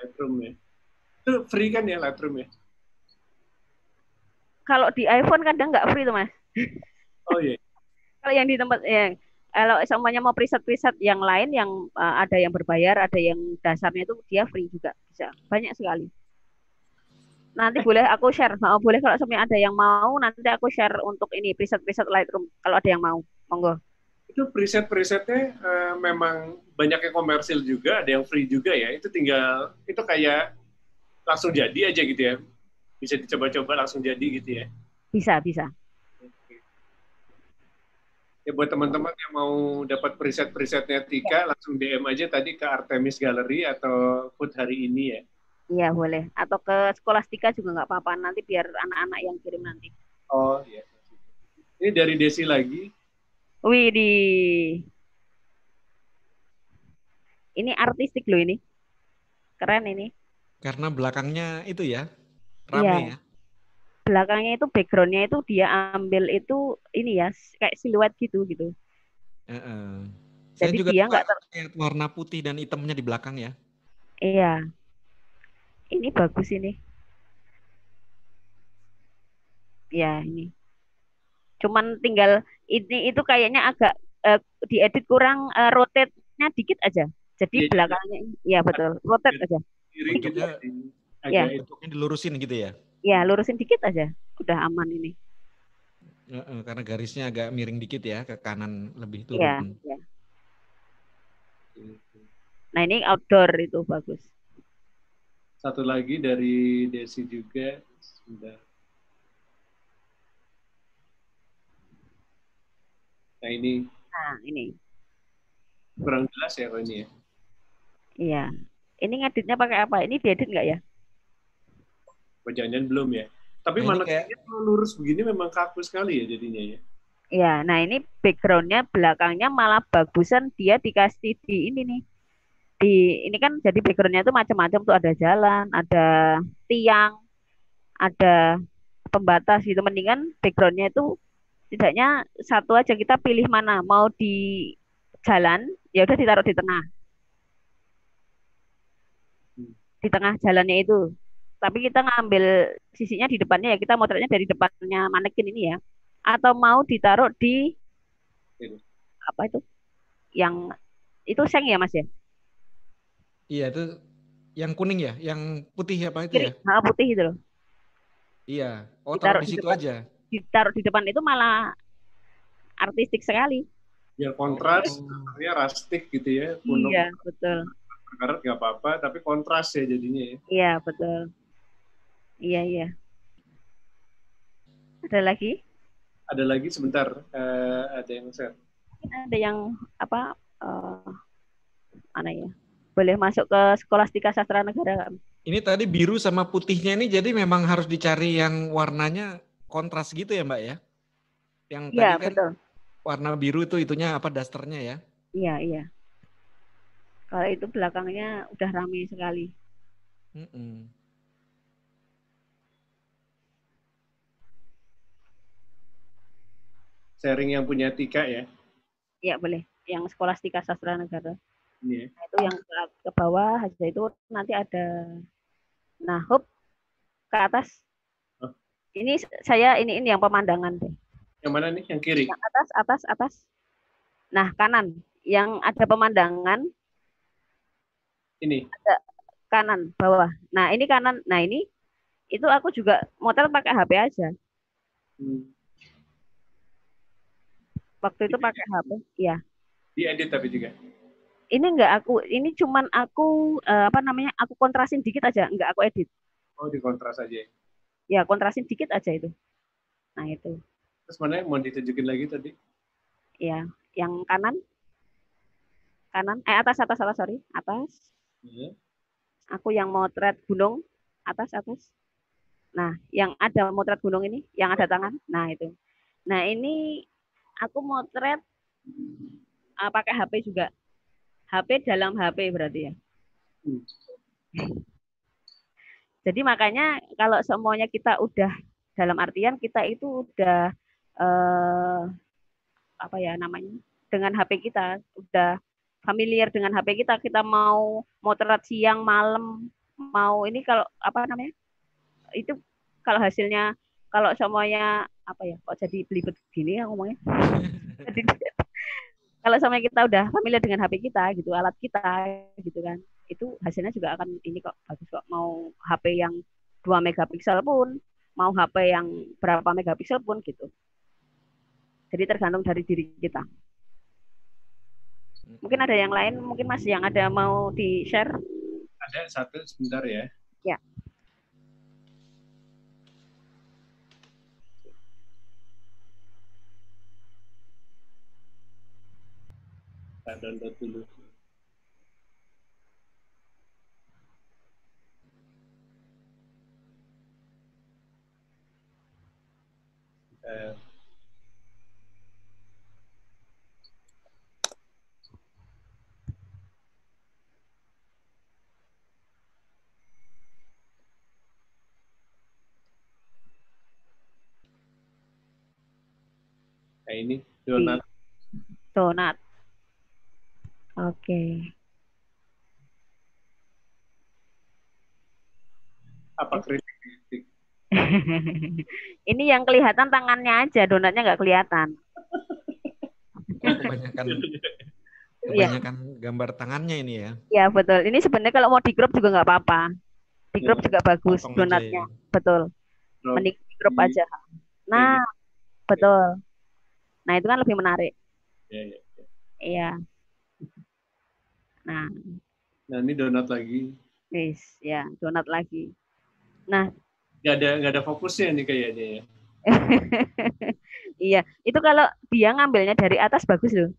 Lightroom ya. Itu free kan ya Lightroom ya? Kalau di iPhone kadang nggak free tuh Mas. Oh iya. Kalau yang di tempat kalau semuanya mau preset-preset yang lain yang ada yang berbayar, ada yang dasarnya itu dia free juga bisa. Banyak sekali. Nanti boleh aku share. Boleh kalau semuanya ada yang mau nanti aku share untuk ini preset-preset Lightroom kalau ada yang mau. Monggo. Itu preset-presetnya memang banyak yang komersil juga, ada yang free juga ya. Itu tinggal, itu kayak langsung jadi aja gitu ya. Bisa dicoba-coba langsung jadi gitu ya. Bisa, bisa. Ya buat teman-teman yang mau dapat preset-presetnya Tika, langsung DM aja tadi ke Artemis Gallery atau Food hari ini ya. Iya, boleh. Atau ke Scholastika juga nggak apa-apa. Nanti biar anak-anak yang kirim nanti. Oh iya. Ini dari Desi lagi. Wih, ini artistik loh ini. Keren ini. Karena belakangnya itu ya, Iya. rame ya. Belakangnya itu backgroundnya itu dia ambil itu ini ya kayak siluet gitu. Saya Jadi juga dia suka nggak warna putih dan hitamnya di belakang ya. iya. Ini bagus ini. Ya ini. Cuman tinggal ini itu kayaknya agak diedit kurang rotate-nya dikit aja. Jadi Iya, belakangnya ya betul. Rotate aja. kiri Dikit. gitu. Ya. Bentuknya dilurusin gitu ya. Ya, lurusin dikit aja. Udah aman ini. Karena garisnya agak miring dikit ya, ke kanan lebih Iya, turun. ya. Nah, ini outdoor itu bagus. Satu lagi dari Desi juga. Sebentar. Nah ini kurang jelas ya kalau ini ya. Iya. Ini ngeditnya pakai apa? Ini diedit nggak ya? Jangan-jangan belum ya. Tapi Nah, mana kayak lurus begini memang kaku sekali ya jadinya ya. Iya, nah ini backgroundnya belakangnya malah bagusan dia dikasih di ini nih. Ini kan jadi backgroundnya itu macam-macam tuh ada jalan, ada tiang, ada pembatas gitu. Mendingan backgroundnya itu tidaknya satu aja kita pilih mana mau di jalan ya udah ditaruh di tengah jalannya itu. Tapi kita ngambil sisinya di depannya ya kita motretnya dari depannya manekin ini ya. Atau mau ditaruh di apa itu? Yang itu seng ya Mas ya? Iya itu yang kuning ya, yang putih apa itu ya? Putih itu loh. Iya. Oh taruh Ditaruh di di situ depan, aja. ditaruh di depan itu malah artistik sekali. Biar kontras, ya rustic gitu ya. Kuno. Iya betul. Berkarat nggak apa-apa, tapi kontras ya jadinya ya. Iya betul. Iya. Ada lagi? Ada lagi sebentar. Ada yang share. Ada yang apa? Mana ya? Boleh masuk ke Scholastika Sastra Negara. Ini tadi biru sama putihnya ini jadi memang harus dicari yang warnanya kontras gitu ya Mbak ya? Yang tadi kan betul. Warna biru itu itunya apa dasternya ya? Iya. Kalau itu belakangnya udah ramai sekali. Sharing yang punya Tika ya? Iya boleh. Yang Scholastika Sastra Negara. Ini ya. Nah, itu yang ke bawah aja itu nanti ada. Nah, hop ke atas. Oh. Ini saya ini yang pemandangan deh. Yang mana nih? Yang kiri? Yang atas. Nah, kanan. Yang ada pemandangan. Ini? Ada kanan, bawah. Nah, ini kanan. Nah, ini itu aku juga motret pakai HP aja. Waktu itu pakai HP, ya. Diedit tapi juga? Ini enggak ini cuman aku, aku kontrasin dikit aja, enggak aku edit. Oh, dikontras aja? Ya, kontrasin dikit aja itu. Nah, itu. Terus mana yang mau ditunjukin lagi tadi? Ya, yang kanan. Atas, sorry. Atas. Yeah. Aku yang motret gunung. Atas. Nah, yang ada motret gunung ini, yang ada tangan. Nah, itu. Nah, ini aku motret pakai HP juga. HP dalam HP berarti ya. Jadi makanya kalau semuanya kita udah dalam artian kita itu udah apa ya namanya dengan HP kita udah familiar dengan HP kita, kita mau motret siang, malam, mau ini kalau apa namanya? Itu kalau hasilnya kalau semuanya apa ya? Kok jadi belibet gini ya ngomongnya? Jadi, kalau sama kita udah familiar dengan HP kita gitu, alat kita gitu kan, itu hasilnya juga akan ini kok bagus kok. Mau HP yang 2 megapiksel pun, mau HP yang berapa megapiksel pun gitu. Jadi tergantung dari diri kita. Mungkin ada yang lain, mungkin Mas yang ada mau di-share? Ada satu sebentar ya. Ya. Kita download dulu. Nah ini donat. Donat. Oke. Apa kritik-kritik? Ini yang kelihatan tangannya aja, donatnya nggak kelihatan. Kebanyakan gambar tangannya ini ya. Ya betul. Ini sebenarnya kalau mau di crop juga nggak apa-apa. Di crop juga bagus Potong donatnya. aja ya. Betul. Mending di crop aja. Nah, betul. Nah, itu kan lebih menarik. Iya. Nah, ini donat lagi. ya, donat lagi. Nah, nggak ada fokusnya nih kayaknya ya. Iya, itu kalau dia ngambilnya dari atas bagus loh.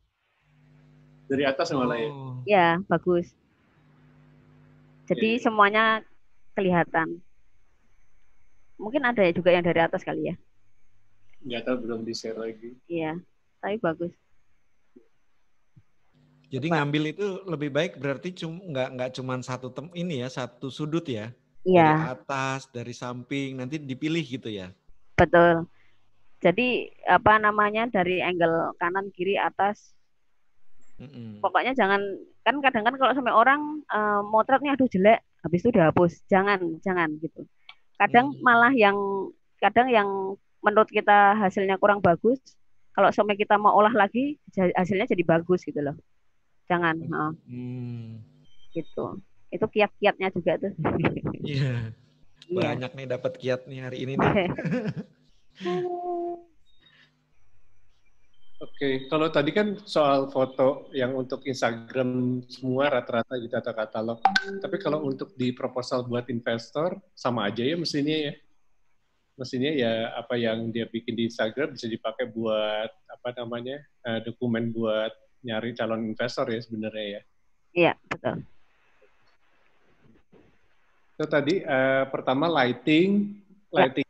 Dari atas malah ya. Ya, bagus. Jadi semuanya kelihatan. Mungkin ada juga yang dari atas kali ya. Nggak tahu, belum di-share lagi. Iya, tapi bagus. Jadi ngambil itu lebih baik berarti nggak cuma satu ini ya, satu sudut ya. Iya. Dari atas, dari samping, nanti dipilih gitu ya. Betul. Jadi apa namanya, dari angle kanan, kiri, atas. Pokoknya jangan, kan kadang kan kalau sampai orang motretnya aduh jelek, habis itu dihapus. Jangan gitu. Kadang malah kadang yang menurut kita hasilnya kurang bagus, kalau sampai kita mau olah lagi hasilnya jadi bagus gitu loh. Jangan. Gitu. Itu kiat-kiatnya juga tuh. Iya. Banyak nih dapat kiat nih hari ini nih. Oke, kalau tadi kan soal foto yang untuk Instagram semua rata-rata gitu atau katalog. Tapi kalau untuk di proposal buat investor sama aja ya mestinya ya. Mestinya ya apa yang dia bikin di Instagram bisa dipakai buat apa namanya dokumen buat nyari calon investor ya sebenarnya ya. Iya, betul. Itu tadi pertama lightingnya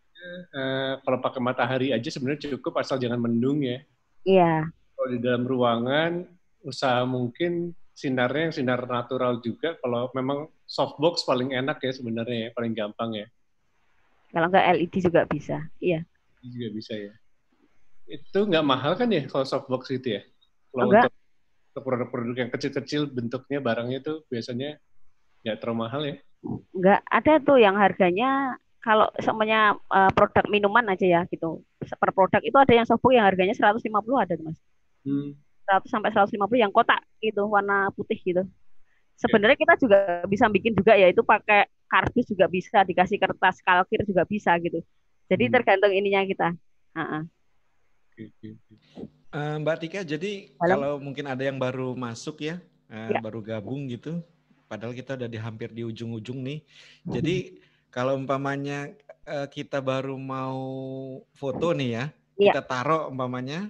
kalau pakai matahari aja sebenarnya cukup asal jangan mendung ya. Iya. Kalau di dalam ruangan usaha mungkin sinarnya yang sinar natural juga. Kalau memang softbox paling enak ya sebenarnya ya, paling gampang ya. Kalau nggak LED juga bisa, iya. Juga bisa ya. Itu nggak mahal kan ya kalau softbox itu ya? Kalau enggak. Untuk produk-produk yang kecil-kecil bentuknya barangnya itu biasanya nggak terlalu mahal ya? Enggak, ada tuh yang harganya kalau semuanya produk minuman aja ya gitu. Per produk itu ada yang softbox yang harganya 150 ada tuh Mas. 100 sampai 150 yang kotak gitu, warna putih gitu. Sebenarnya kita juga bisa bikin juga ya, itu pakai kardus juga bisa, dikasih kertas kalkir juga bisa gitu. Jadi tergantung ininya kita. Mbak Tika, jadi kalau mungkin ada yang baru masuk ya, baru gabung gitu, padahal kita udah hampir di ujung-ujung nih. Jadi kalau umpamanya kita baru mau foto nih ya, kita taruh umpamanya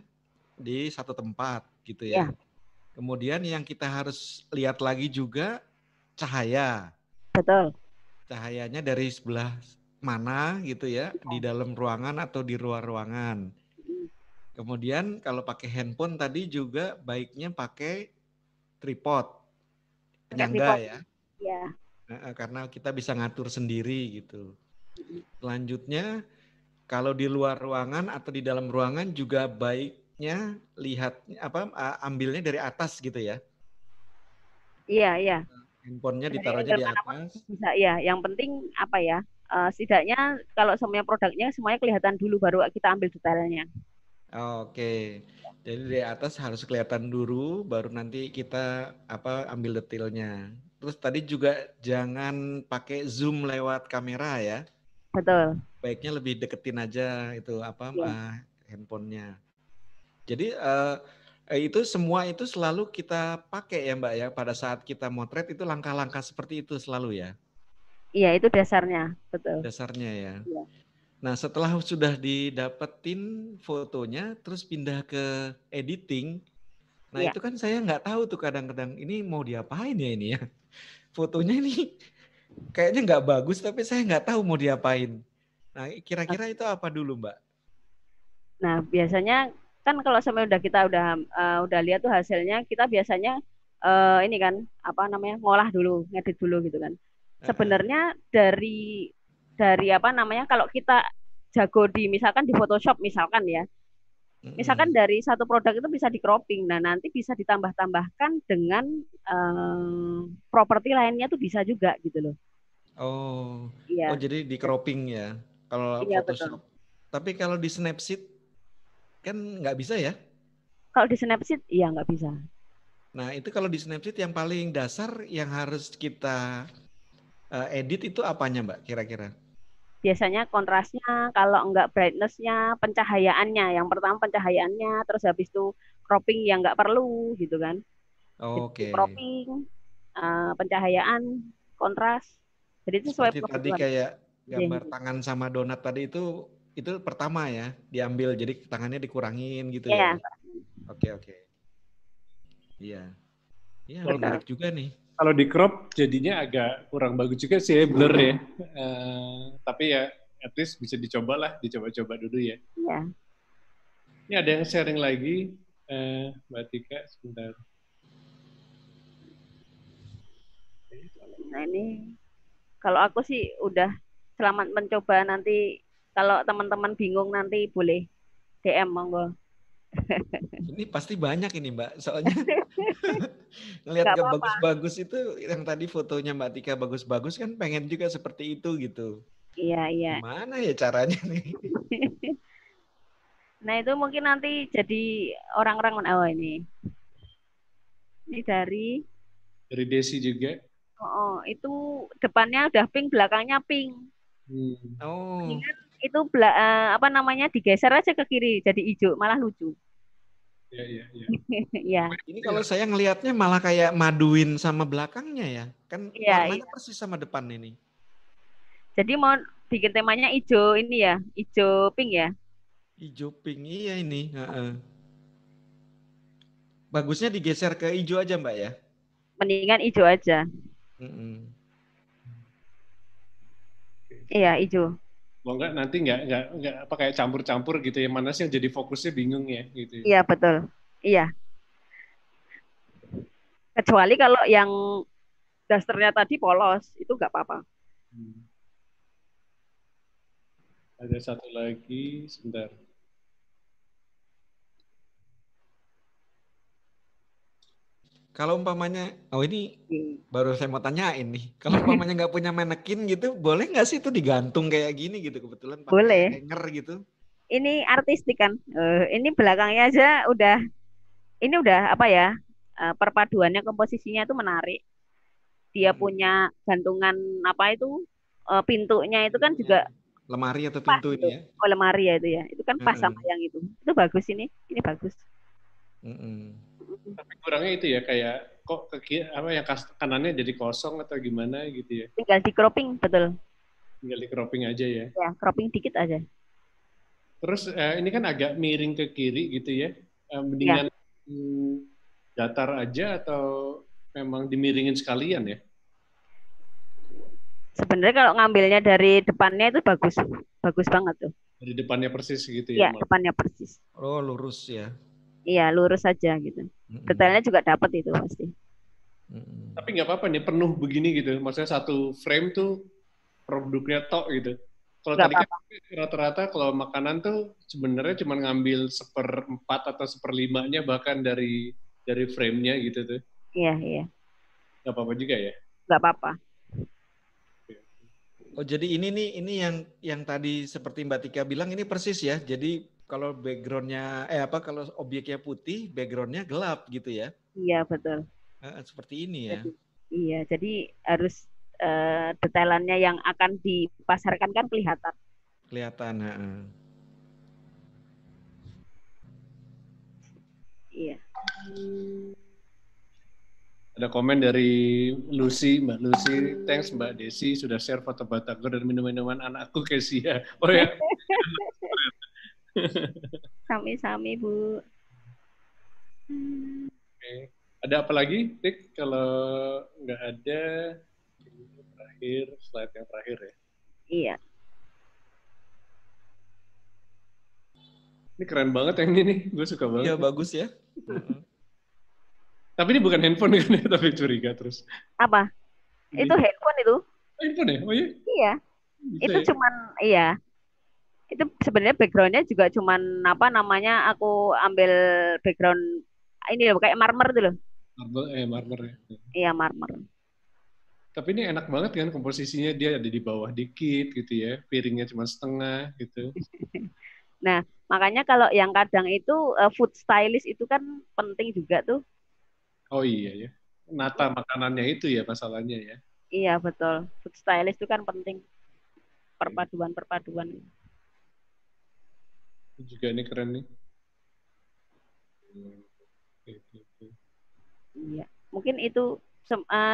di satu tempat gitu ya. Kemudian yang kita harus lihat lagi juga cahaya. Betul. Cahayanya dari sebelah mana gitu ya, di dalam ruangan atau di luar ruangan. Kemudian kalau pakai handphone tadi juga baiknya pakai tripod, penyangga ya. Iya. Karena kita bisa ngatur sendiri gitu. Selanjutnya kalau di luar ruangan atau di dalam ruangan juga baiknya lihat ambilnya dari atas gitu ya. Iya, iya. Handphonenya Dari ditaruh aja angle di manapun atas. bisa ya. Yang penting apa ya? Setidaknya kalau semuanya produknya semuanya kelihatan dulu baru kita ambil detailnya. Oke. Jadi di atas harus kelihatan dulu, baru nanti kita ambil detailnya. Terus tadi juga jangan pakai zoom lewat kamera ya. Betul. Baiknya lebih deketin aja itu Iya. handphonenya. Jadi itu semua itu selalu kita pakai ya Mbak ya pada saat kita motret itu langkah-langkah seperti itu selalu ya. Iya, itu dasarnya, betul. Dasarnya ya. Iya. Nah, setelah sudah didapetin fotonya terus pindah ke editing. Nah, Iya. itu kan saya nggak tahu tuh kadang-kadang ini mau diapain ya ini ya. Fotonya ini kayaknya nggak bagus tapi saya nggak tahu mau diapain. Nah, kira-kira itu apa dulu, Mbak? Nah, biasanya kan kalau sampai kita udah lihat tuh hasilnya, kita biasanya ini kan apa namanya? Ngolah dulu, ngedit dulu gitu kan. Sebenarnya dari apa namanya? Kalau kita jago misalkan di Photoshop misalkan ya. Misalkan dari satu produk itu bisa di cropping. Nah, nanti bisa ditambah-tambahkan dengan properti lainnya tuh bisa juga gitu loh. Oh, Iya. jadi di cropping ya kalau Iya, betul. Photoshop. Tapi kalau di Snapseed kan nggak bisa ya? Kalau di Snapseed, iya nggak bisa. Nah, itu kalau di Snapseed yang paling dasar yang harus kita edit itu apanya, Mbak, kira-kira? Biasanya kontrasnya, kalau enggak brightness-nya, pencahayaannya. Yang pertama pencahayaannya, terus habis itu cropping yang enggak perlu gitu kan. Jadi Oke. cropping, pencahayaan, kontras. Jadi itu sesuai Seperti tadi kebutuhan. kayak Iya, gambar tangan sama donat tadi itu pertama ya, diambil jadi tangannya dikurangin gitu ya, ya. Oke. Iya. Iya, betul. menarik juga nih. Kalau di crop jadinya agak kurang bagus juga sih ya, blur ya. Tapi ya at least bisa dicoba-coba dulu ya. Iya. Ini ada yang sharing lagi, Mbak Tika, sebentar. Nah ini kalau aku sih udah selamat mencoba, nanti kalau teman-teman bingung nanti boleh DM monggo. Ini pasti banyak ini Mbak, soalnya ngelihat Nggak gak apa-apa. bagus-bagus itu yang tadi fotonya Mbak Tika bagus-bagus kan pengen juga seperti itu gitu. Iya, iya. Gimana ya caranya nih? Nah itu mungkin nanti jadi orang-orang oh ini dari Desi juga. itu depannya udah pink, belakangnya pink. Oh. Itu apa namanya digeser aja ke kiri jadi hijau, malah lucu. Iya. Ya. Ini kalau saya ngelihatnya malah kayak maduin sama belakangnya ya. Kan Iya, warnanya iya. persis sama depan ini. Jadi mau bikin temanya hijau ini ya, hijau pink ya. Hijau pink, iya ini. Bagusnya digeser ke hijau aja Mbak ya? Mendingan hijau aja. Iya, hijau. Mau nanti nggak apa kayak campur-campur gitu ya, mana sih yang jadi fokusnya bingung ya gitu. Iya, betul. Iya. Kecuali kalau yang dasternya tadi polos, itu nggak apa-apa. Ada satu lagi, sebentar. Kalau umpamanya, ini baru saya mau tanyain nih. Kalau umpamanya nggak punya manekin gitu, boleh nggak sih itu digantung kayak gini gitu? Kebetulan pakai Boleh. hanger gitu. Ini artistik kan. Ini belakangnya aja ini udah apa ya? Perpaduannya komposisinya itu menarik. Dia punya gantungan apa itu? Pintunya itu kan juga lemari atau pas pintu gitu. ini ya? Oh, lemari ya itu ya. Itu kan pas sama yang itu. Itu bagus ini. Ini bagus. Tapi kurangnya itu ya kayak kok yang kanannya jadi kosong atau gimana gitu ya? Tinggal di cropping, betul. Tinggal di cropping aja ya? Ya, cropping dikit aja. Terus ini kan agak miring ke kiri gitu ya? Mendingan datar aja atau memang dimiringin sekalian ya? Sebenarnya kalau ngambilnya dari depannya itu bagus banget tuh. Dari depannya persis gitu ya? Iya, depannya persis. Oh, lurus ya? Iya, lurus saja gitu. Detailnya juga dapat itu pasti. Tapi nggak apa-apa nih penuh begini gitu. Maksudnya satu frame tuh produknya tok gitu. Kalau tadi kan rata-rata kalau makanan tuh sebenarnya cuma ngambil 1/4 atau 1/5-nya bahkan dari frame-nya gitu tuh. Iya. Nggak apa-apa juga ya? Nggak apa-apa. Oh, jadi ini yang tadi seperti Mbak Tika bilang ini persis ya. Jadi kalau backgroundnya kalau objeknya putih, backgroundnya gelap gitu ya. Iya, betul. Seperti ini ya. Jadi harus detailannya yang akan dipasarkan kan kelihatan. Kelihatan. Iya. Ada komen dari Lucy, Mbak Lucy. Thanks Mbak Desi sudah share foto batagor dan minum-minuman anakku Kesia. Oh ya. Sami-sami, Bu. Oke. Ada apa lagi, Tik? Kalau nggak ada, ini terakhir, slide yang terakhir ya. Iya. Ini keren banget yang ini nih, gue suka banget. Iya, bagus ya. Tapi ini bukan handphone kan ya, tapi curiga terus. Apa? Itu handphone itu? Handphone ya? Oh iya? Iya. Bisa itu ya? cuman, iya. Itu sebenarnya backgroundnya juga cuman aku ambil background ini loh, kayak marmer tuh loh. Marmer ya. Iya, marmer. Tapi ini enak banget kan komposisinya, dia ada di bawah dikit gitu ya, piringnya cuma setengah gitu. Nah, makanya kalau yang kadang itu food stylist itu kan penting juga tuh. Oh iya ya, nata makanannya itu ya masalahnya ya. Iya, betul. Food stylist itu kan penting. Perpaduan. Juga ini keren nih. Iya, mungkin itu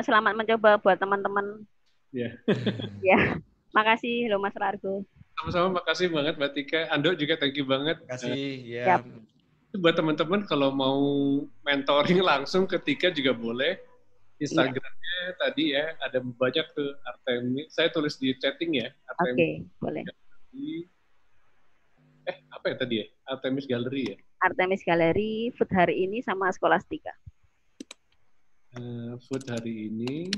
selamat mencoba buat teman-teman. Ya. Ya, makasih loh Mas Rargo. Sama-sama, makasih banget Mbak Tika. Ando juga thank you banget. Makasih ya. Buat teman-teman kalau mau mentoring langsung ke Tika juga boleh. Instagramnya tadi ya, ada banyak tuh Artemis. Saya tulis di chatting ya. Oke, boleh. Apa ya tadi ya? Artemis Gallery ya? Artemis Gallery, Food hari ini sama Scholastica. Food hari ini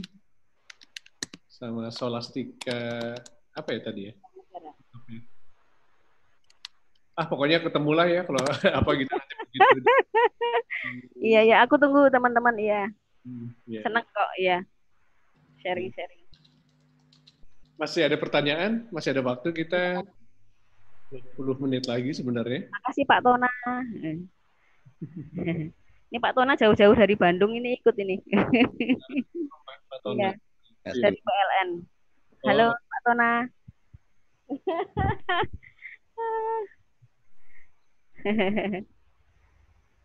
sama Scholastica, apa ya tadi ya? Pokoknya ketemulah ya kalau apa gitu. Iya, aku tunggu teman-teman, iya. Senang kok, iya. Sharing-sharing. Masih ada pertanyaan? Masih ada waktu kita 20 menit lagi sebenarnya. Makasih Pak Tona. Ini Pak Tona jauh-jauh dari Bandung ini ikut ini. Pak Tona. Iya, dari PLN. Halo Pak Tona.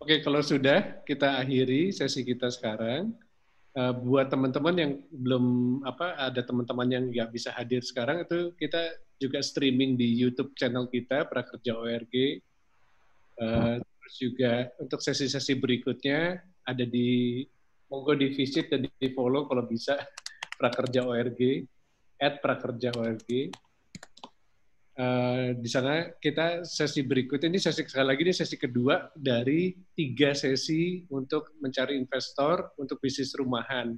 Oke, kalau sudah kita akhiri sesi kita sekarang. Buat teman-teman yang belum ada teman-teman yang nggak bisa hadir sekarang, itu kita juga streaming di YouTube channel kita Prakerja ORG. Terus juga untuk sesi-sesi berikutnya ada monggo di visit dan di follow kalau bisa Prakerja ORG @prakerja.org. Di sana kita sesi berikutnya, ini sekali lagi ini sesi kedua dari 3 sesi untuk mencari investor untuk bisnis rumahan.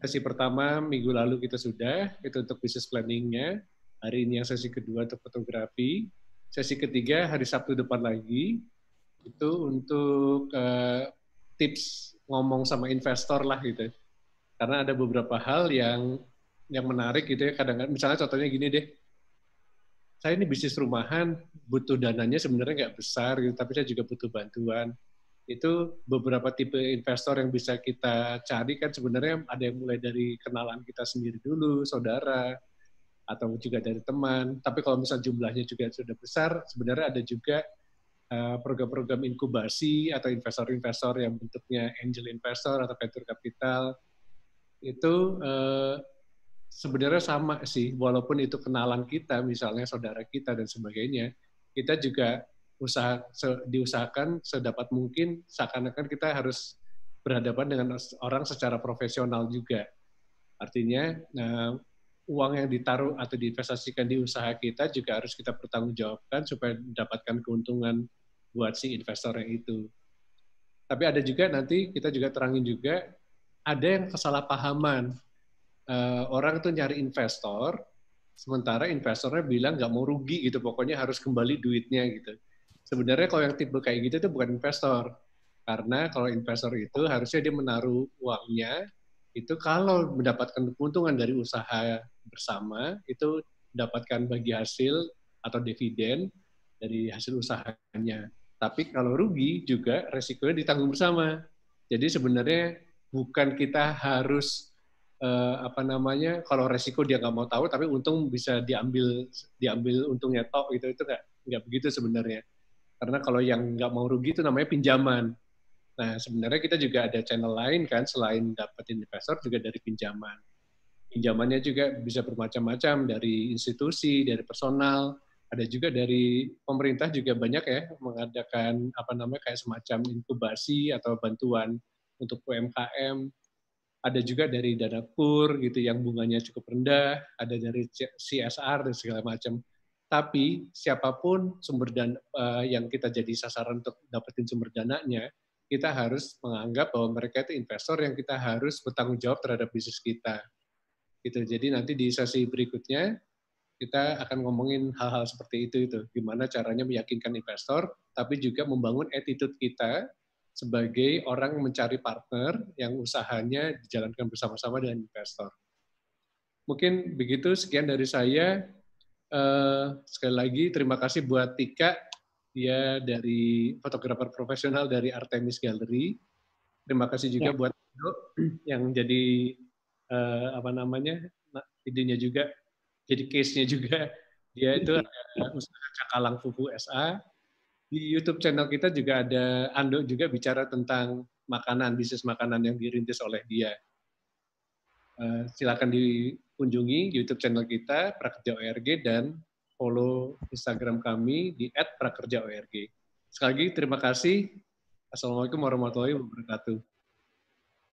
Sesi pertama minggu lalu kita sudah, itu untuk bisnis planningnya. Hari ini yang sesi kedua untuk fotografi. Sesi ketiga hari Sabtu depan lagi, itu untuk tips ngomong sama investor lah gitu. Karena ada beberapa hal yang menarik gitu ya, kadang-kadang misalnya contohnya gini deh, saya ini bisnis rumahan, butuh dananya sebenarnya nggak besar, gitu, tapi saya juga butuh bantuan. Itu beberapa tipe investor yang bisa kita cari kan sebenarnya ada yang mulai dari kenalan kita sendiri dulu, saudara, atau juga dari teman. Tapi kalau misalnya jumlahnya juga sudah besar, sebenarnya ada juga program-program inkubasi atau investor-investor yang bentuknya angel investor atau venture capital. Itu sebenarnya sama sih, walaupun itu kenalan kita, misalnya saudara kita dan sebagainya, kita juga diusahakan sedapat mungkin seakan-akan kita harus berhadapan dengan orang secara profesional juga. Artinya, uang yang ditaruh atau diinvestasikan di usaha kita juga harus kita pertanggungjawabkan supaya mendapatkan keuntungan buat si investor yang itu. Tapi ada juga nanti, kita juga terangin juga, ada yang kesalahpahaman. Orang tuh nyari investor, sementara investornya bilang nggak mau rugi gitu, pokoknya harus kembali duitnya gitu. Sebenarnya kalau yang tipe kayak gitu itu bukan investor, karena kalau investor itu harusnya dia menaruh uangnya itu kalau mendapatkan keuntungan dari usaha bersama, itu mendapatkan bagi hasil atau dividen dari hasil usahanya. Tapi kalau rugi juga resikonya ditanggung bersama. Jadi sebenarnya bukan kita harus kalau resiko dia nggak mau tahu, tapi untung bisa diambil untungnya tok gitu, itu nggak begitu sebenarnya. Karena kalau yang nggak mau rugi itu namanya pinjaman. Nah, sebenarnya kita juga ada channel lain kan, selain dapetin investor juga dari pinjaman. Pinjamannya juga bisa bermacam-macam, dari institusi, dari personal, ada juga dari pemerintah juga banyak ya mengadakan kayak semacam inkubasi atau bantuan untuk UMKM. Ada juga dari dana KUR gitu yang bunganya cukup rendah, ada dari CSR dan segala macam. Tapi siapapun sumber dana yang kita jadi sasaran untuk dapetin sumber dananya, kita harus menganggap bahwa mereka itu investor yang kita harus bertanggung jawab terhadap bisnis kita. Gitu. Jadi nanti di sesi berikutnya kita akan ngomongin hal-hal seperti itu, gimana caranya meyakinkan investor, tapi juga membangun attitude kita sebagai orang mencari partner yang usahanya dijalankan bersama-sama dengan investor. Mungkin begitu, sekian dari saya. Sekali lagi terima kasih buat Tika, dia dari fotografer profesional dari Artemis Gallery. Terima kasih juga buat Indo yang jadi idenya juga, jadi case-nya juga. Dia itu ada usaha Cakalang Fufu SA. Di YouTube channel kita juga ada Ando juga bicara tentang makanan, bisnis makanan yang dirintis oleh dia. Silakan dikunjungi YouTube channel kita, Prakerja ORG, dan follow Instagram kami di @prakerjaorg. Sekali lagi terima kasih. Assalamualaikum warahmatullahi wabarakatuh.